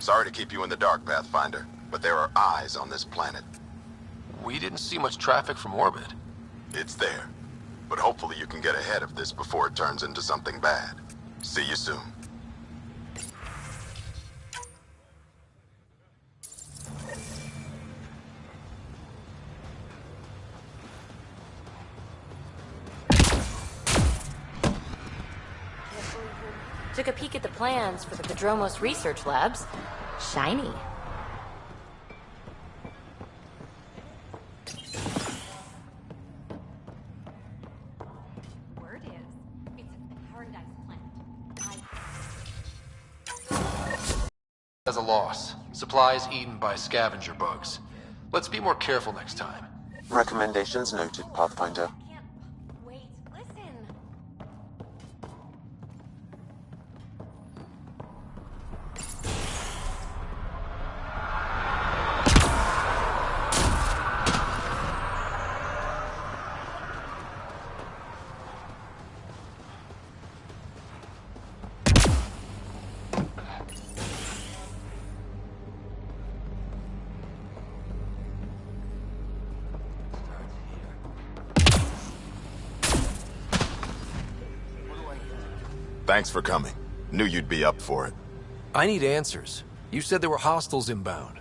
Sorry to keep you in the dark, Pathfinder, but there are eyes on this planet. We didn't see much traffic from orbit. It's there. But hopefully you can get ahead of this before it turns into something bad. See you soon. Took a peek at the plans for the Padromos research labs. Shiny. Word is, it's a paradise planet. As a loss. Supplies eaten by scavenger bugs. Let's be more careful next time. Recommendations noted, Pathfinder. Wait, listen. Thanks for coming. Knew you'd be up for it. I need answers. You said there were hostiles inbound.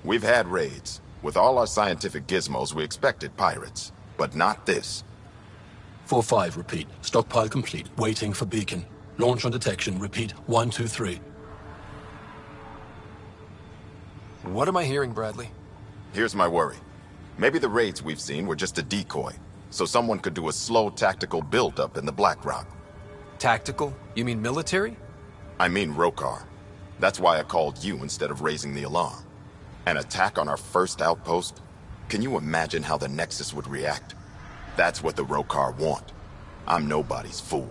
We've had raids. With all our scientific gizmos, we expected pirates. But not this. 4-5, repeat. Stockpile complete. Waiting for beacon. Launch on detection. Repeat. 1, 2, 3. What am I hearing, Bradley? Here's my worry. Maybe the raids we've seen were just a decoy, so someone could do a slow tactical build-up in the Black Rock. Tactical? You mean military? I mean Rokar. That's why I called you instead of raising the alarm. An attack on our first outpost? Can you imagine how the Nexus would react? That's what the Rokar want. I'm nobody's fool.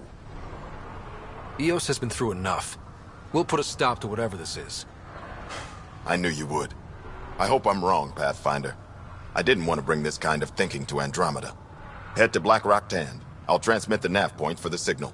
EOS has been through enough. We'll put a stop to whatever this is. I knew you would. I hope I'm wrong, Pathfinder. I didn't want to bring this kind of thinking to Andromeda. Head to Black Rock Tand. I'll transmit the nav point for the signal.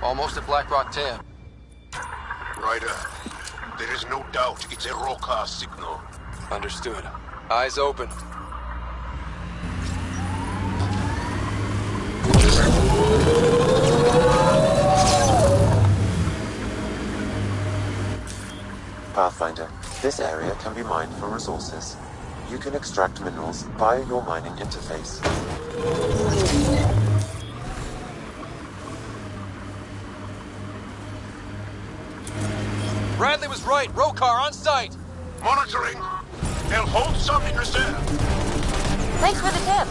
Almost at Black Rock 10. Ryder, there is no doubt it's a Rokar signal. Understood. Eyes open. Pathfinder, this area can be mined for resources. You can extract minerals via your mining interface. Bradley was right. Rokar on site. Monitoring. They'll hold some in reserve. Thanks for the tip.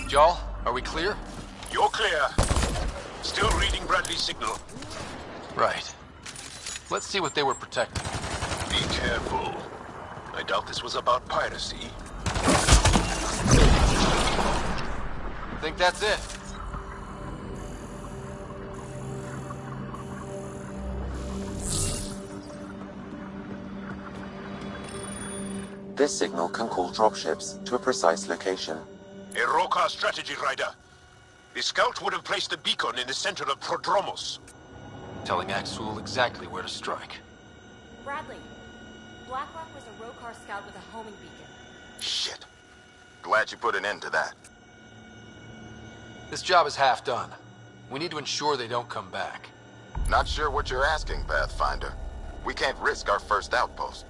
Y'all, are we clear? You're clear. Still reading Bradley's signal. Right. Let's see what they were protecting. Be careful. I doubt this was about piracy. Think that's it? This signal can call dropships to a precise location. A Roka strategy rider. The scout would have placed the beacon in the center of Prodromos. Telling Axul exactly where to strike. Bradley, Blackrock was a Rokar scout with a homing beacon. Shit. Glad you put an end to that. This job is half done. We need to ensure they don't come back. Not sure what you're asking, Pathfinder. We can't risk our first outpost.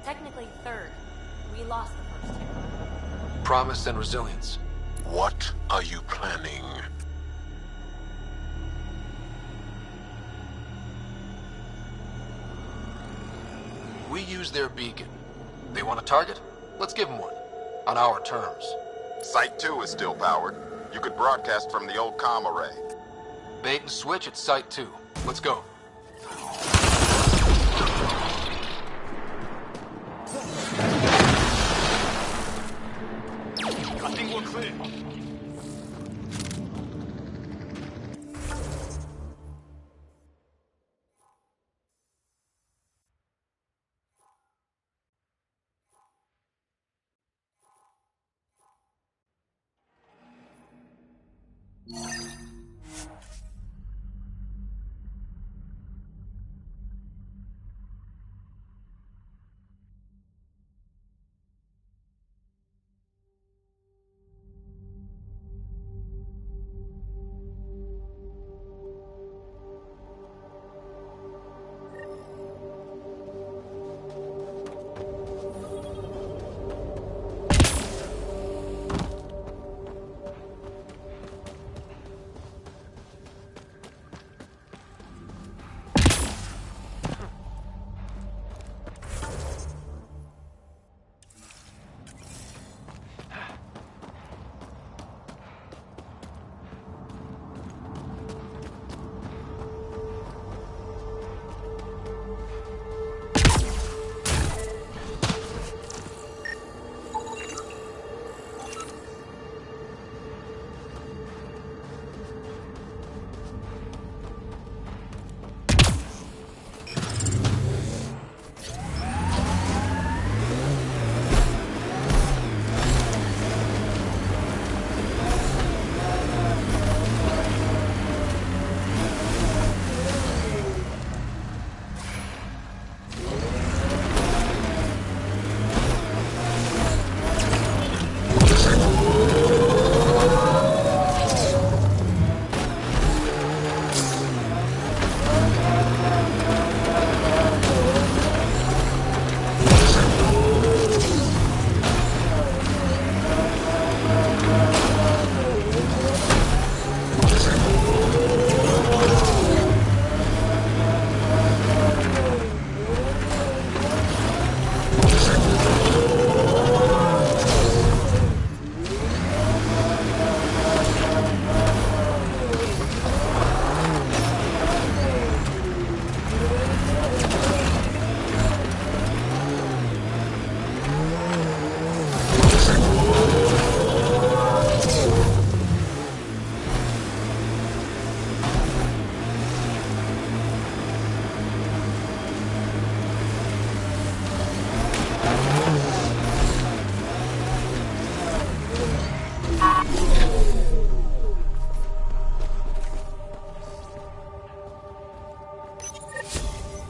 Technically third. We lost the first two. Promise and resilience. What are you planning? We use their beacon. They want a target? Let's give them one. On our terms. Site 2 is still powered. You could broadcast from the old comm array. Bait and switch at Site 2. Let's go. I think we're clear.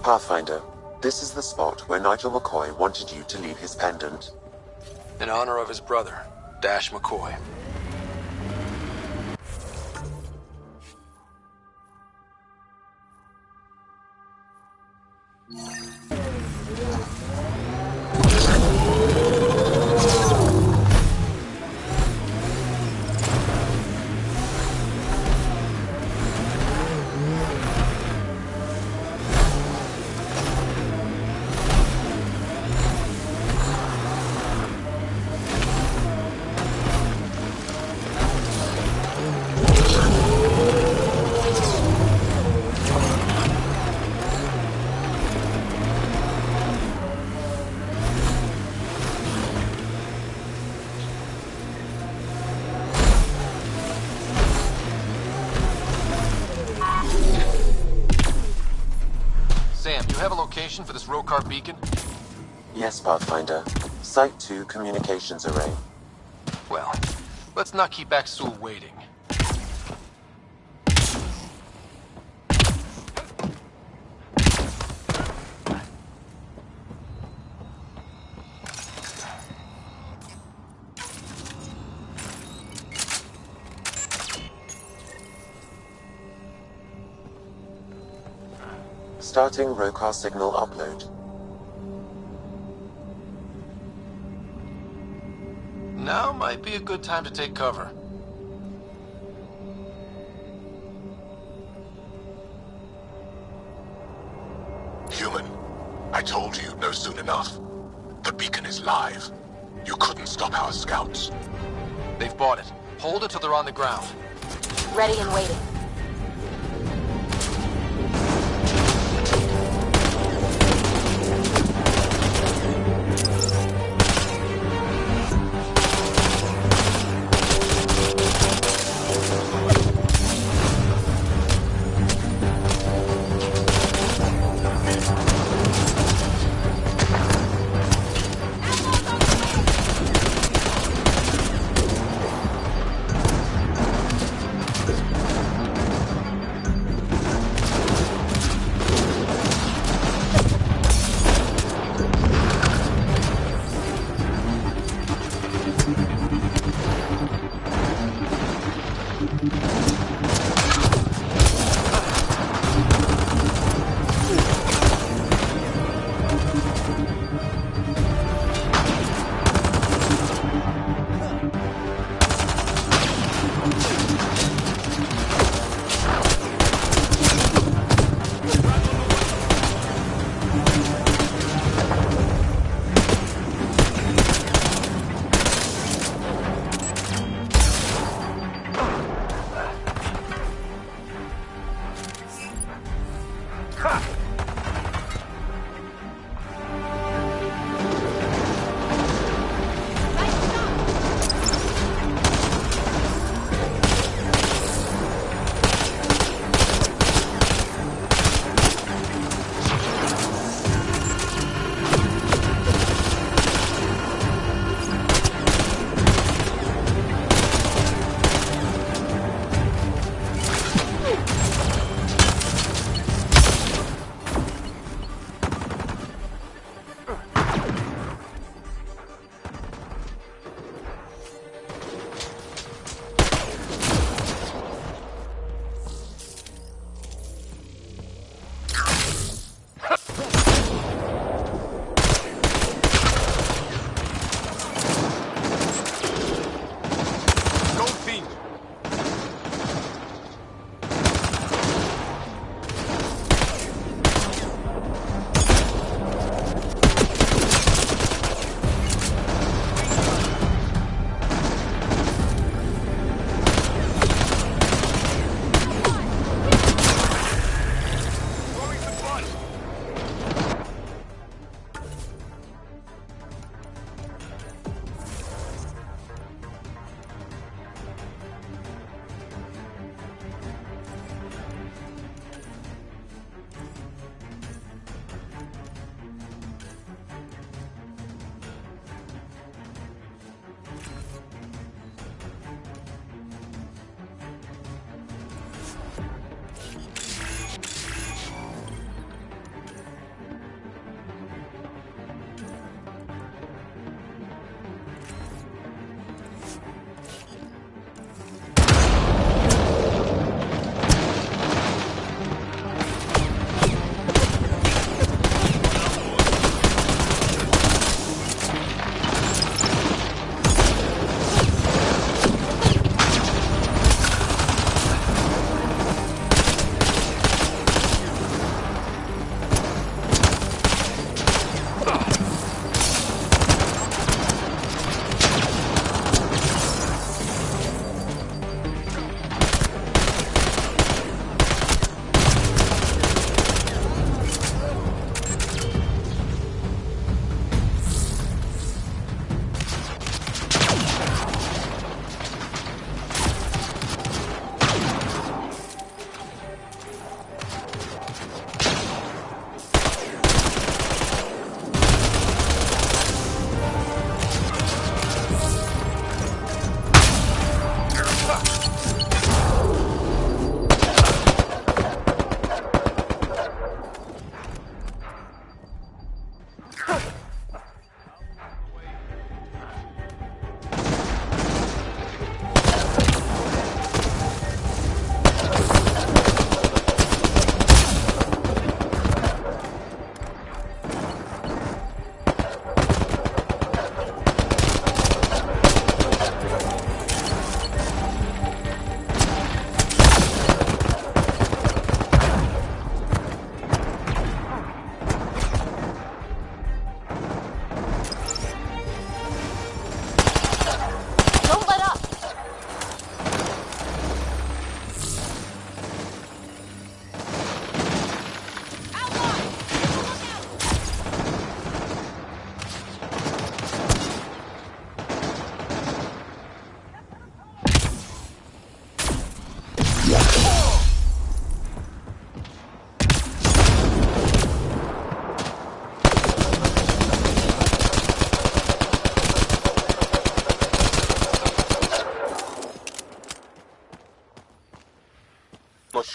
Pathfinder, this is the spot where Nigel McCoy wanted you to leave his pendant. In honor of his brother, Dash McCoy. location for this Rokar beacon? Yes, Pathfinder. Site 2 communications array. Well, let's not keep Axul waiting. Starting Rokar signal upload. Now might be a good time to take cover. Human, I told you no soon enough. The beacon is live. You couldn't stop our scouts. They've bought it. Hold it till they're on the ground. Ready and waiting.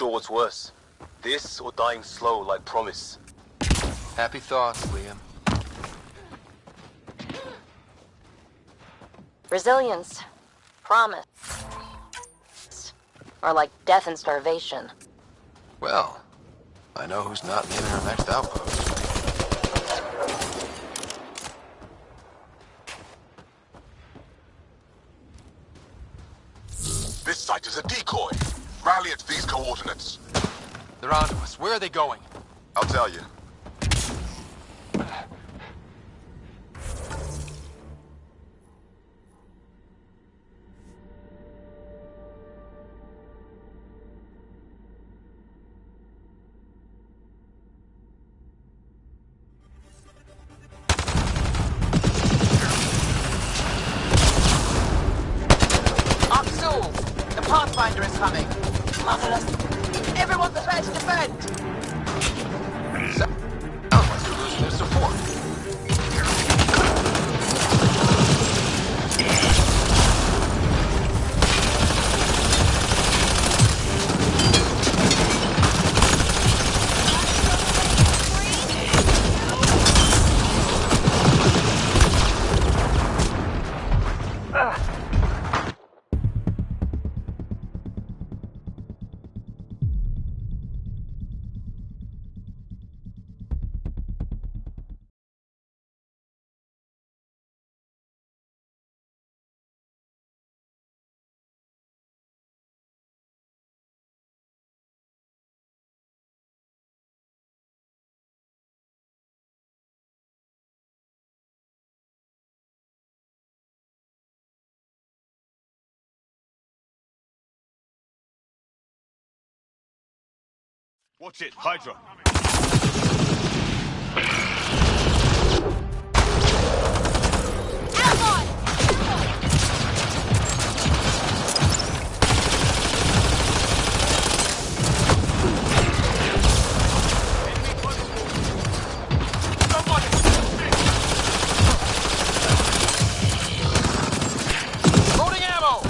sure what's worse. This or dying slow like Promise. Happy thoughts, Liam. Resilience. Promise. Or like death and starvation. Well, I know who's not in our next outpost. This site is a decoy. Rally at these coordinates. They're onto us. Where are they going? I'll tell you. The Pathfinder is coming. Marvelous. Everyone prepare to defend. Sounds like they're losing their support. Watch it, Hydra. Loading ammo!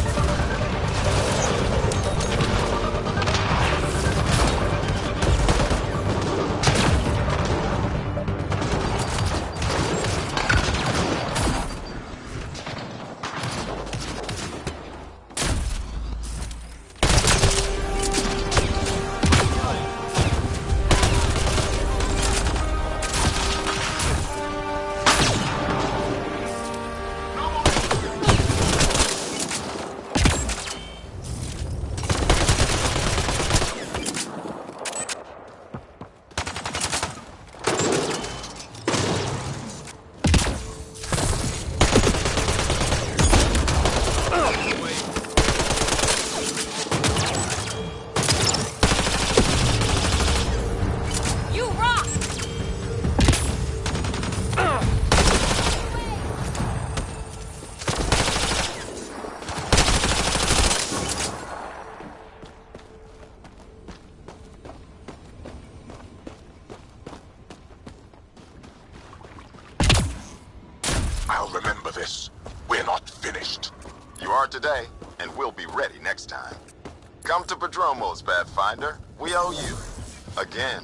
I'll remember this. We're not finished. You are today, and we'll be ready next time. Come to Prodromos, Pathfinder. We owe you. Again.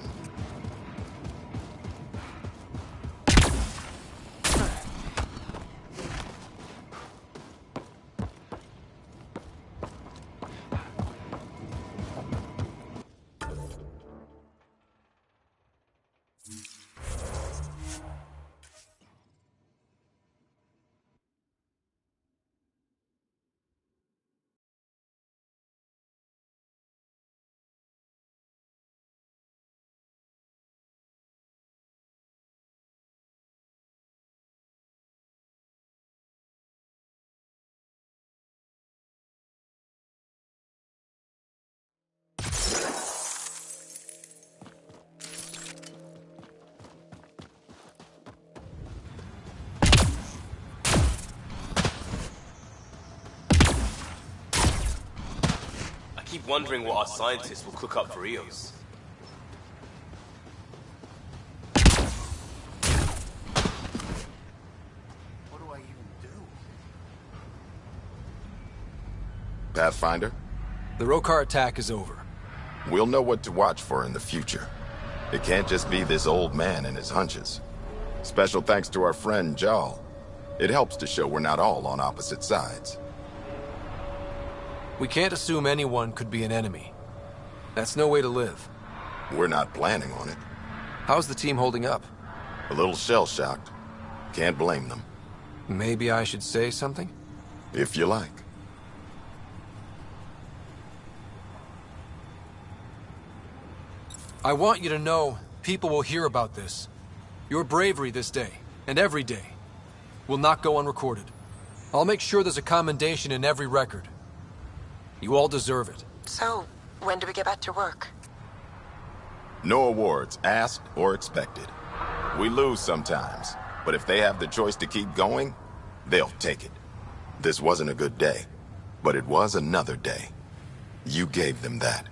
I keep wondering what our scientists will cook up for Eos. What do I even do? Pathfinder? The Rokar attack is over. We'll know what to watch for in the future. It can't just be this old man and his hunches. Special thanks to our friend Jarl. It helps to show we're not all on opposite sides. We can't assume anyone could be an enemy. That's no way to live. We're not planning on it. How's the team holding up? A little shell-shocked. Can't blame them. Maybe I should say something? If you like. I want you to know people will hear about this. Your bravery this day, and every day, will not go unrecorded. I'll make sure there's a commendation in every record. You all deserve it. So, when do we get back to work? No awards, asked or expected. We lose sometimes, but if they have the choice to keep going, they'll take it. This wasn't a good day, but it was another day. You gave them that.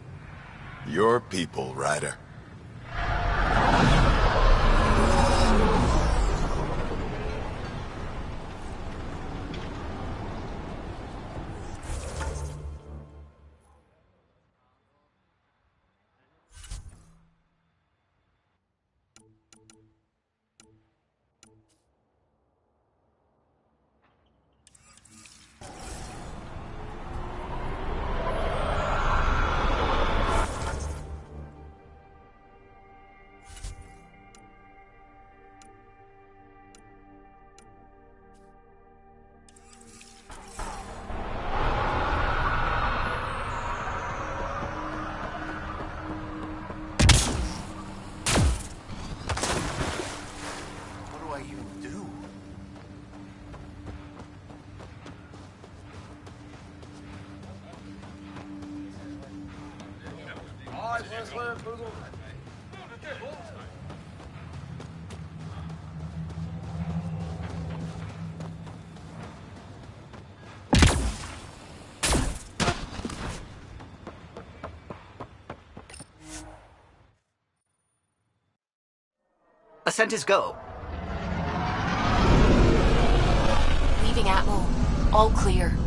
Your people, Ryder. Ascent is go. Leaving Atmo. All clear.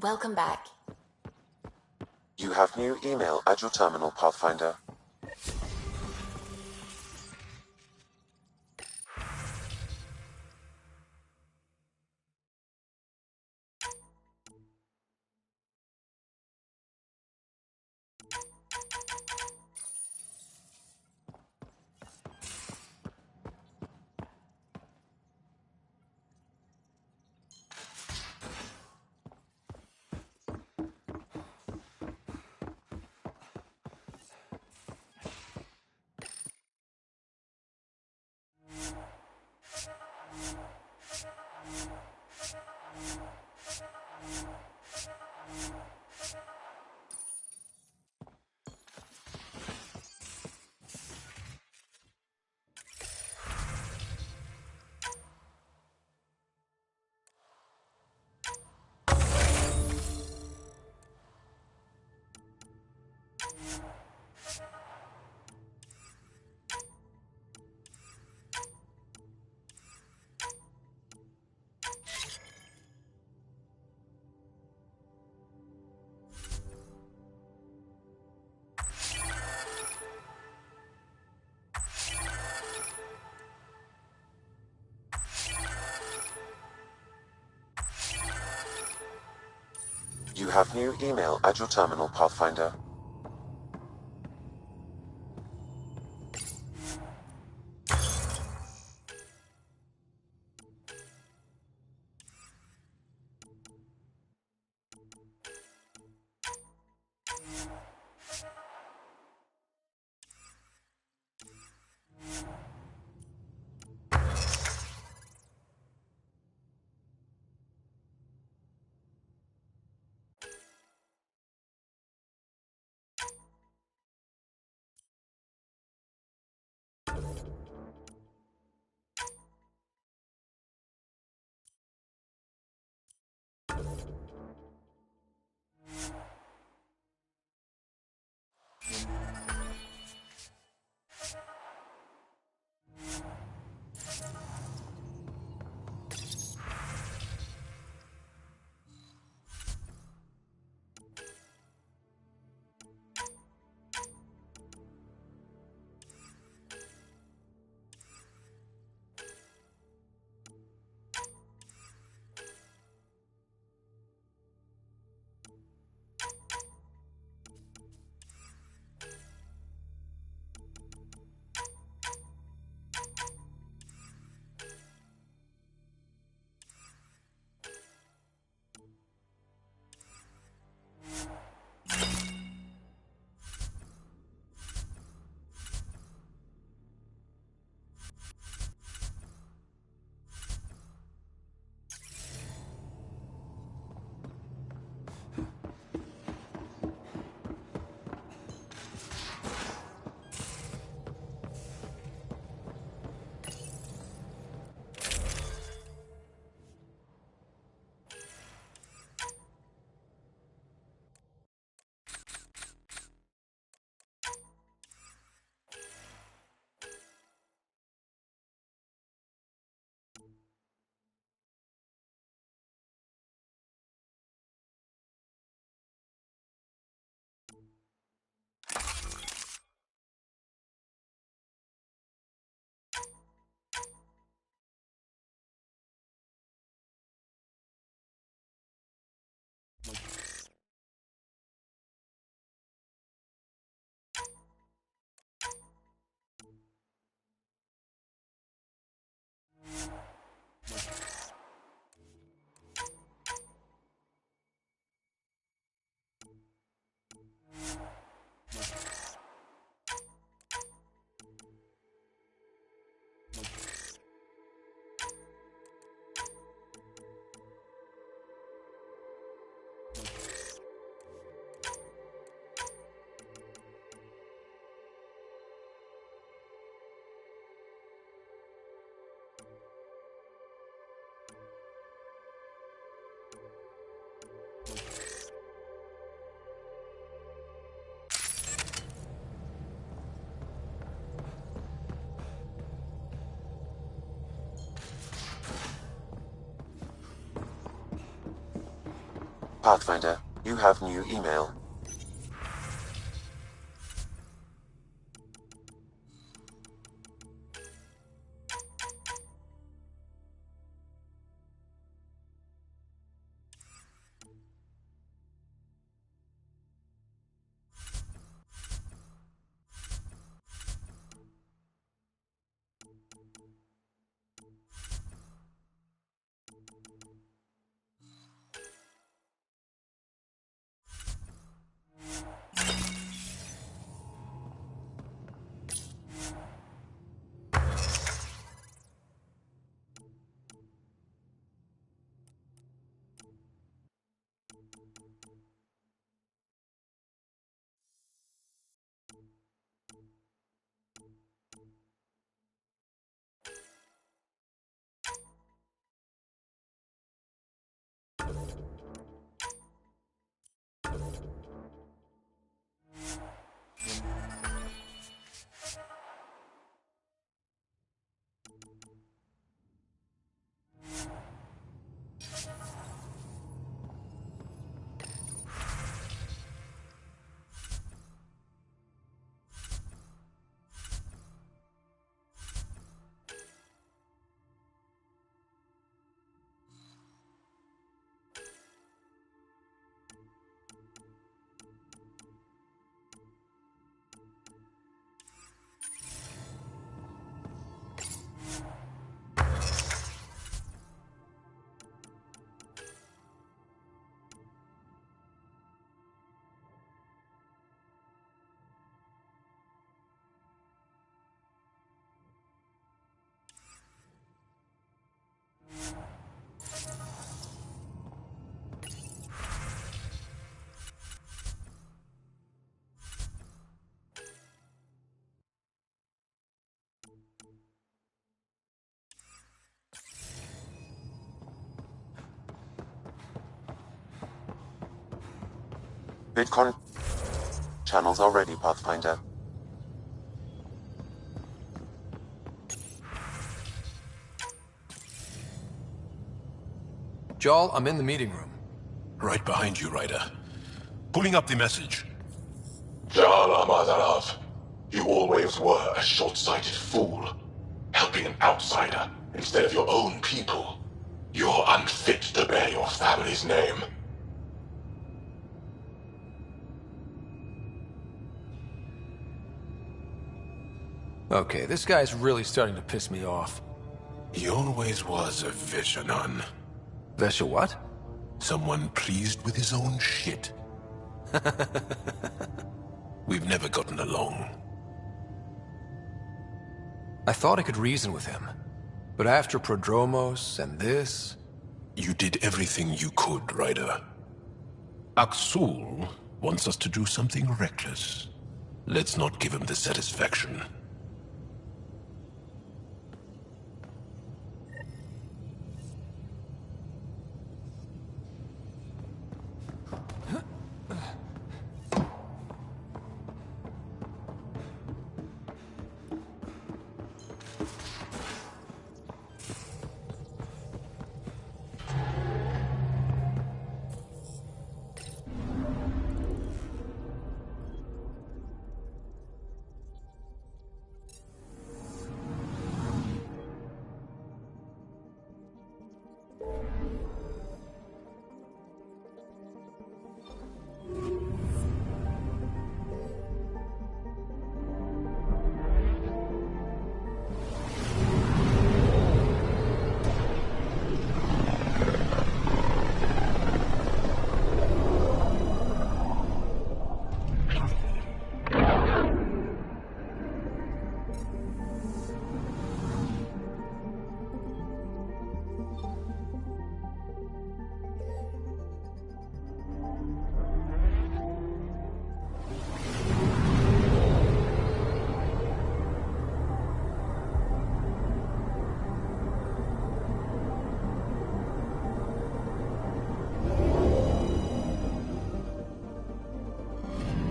Welcome back. You have new email at your terminal, Pathfinder. You have new email at your terminal, Pathfinder. Pathfinder, you have new email. Bitcoin channels are ready, Pathfinder. Jarl, I'm in the meeting room. Right behind you, Ryder. Pulling up the message. Jarl Amazarav, you always were a short-sighted fool. Helping an outsider instead of your own people. You're unfit to bear your family's name. Okay, this guy's really starting to piss me off. He always was a Vishanan. Vesha what? Someone pleased with his own shit. We've never gotten along. I thought I could reason with him. But after Prodromos and this... You did everything you could, Ryder. Aksul wants us to do something reckless. Let's not give him the satisfaction.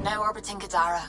Now orbiting Gadara.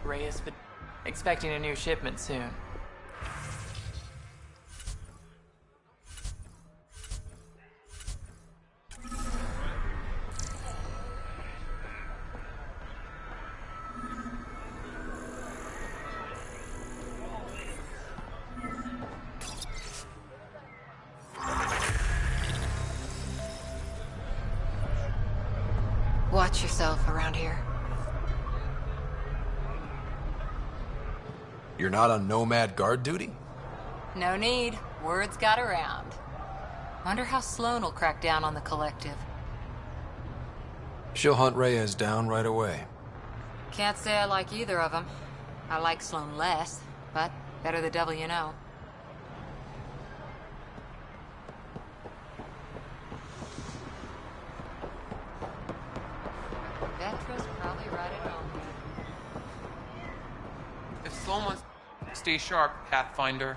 Reyes, but expecting a new shipment soon. Watch yourself around here. You're not on Nomad guard duty? No need. Word's got around. Wonder how Sloan will crack down on the collective. She'll hunt Reyes down right away. Can't say I like either of them. I like Sloan less, but better the devil you know. Vetra's probably right at home. If Sloan wants, stay sharp, Pathfinder.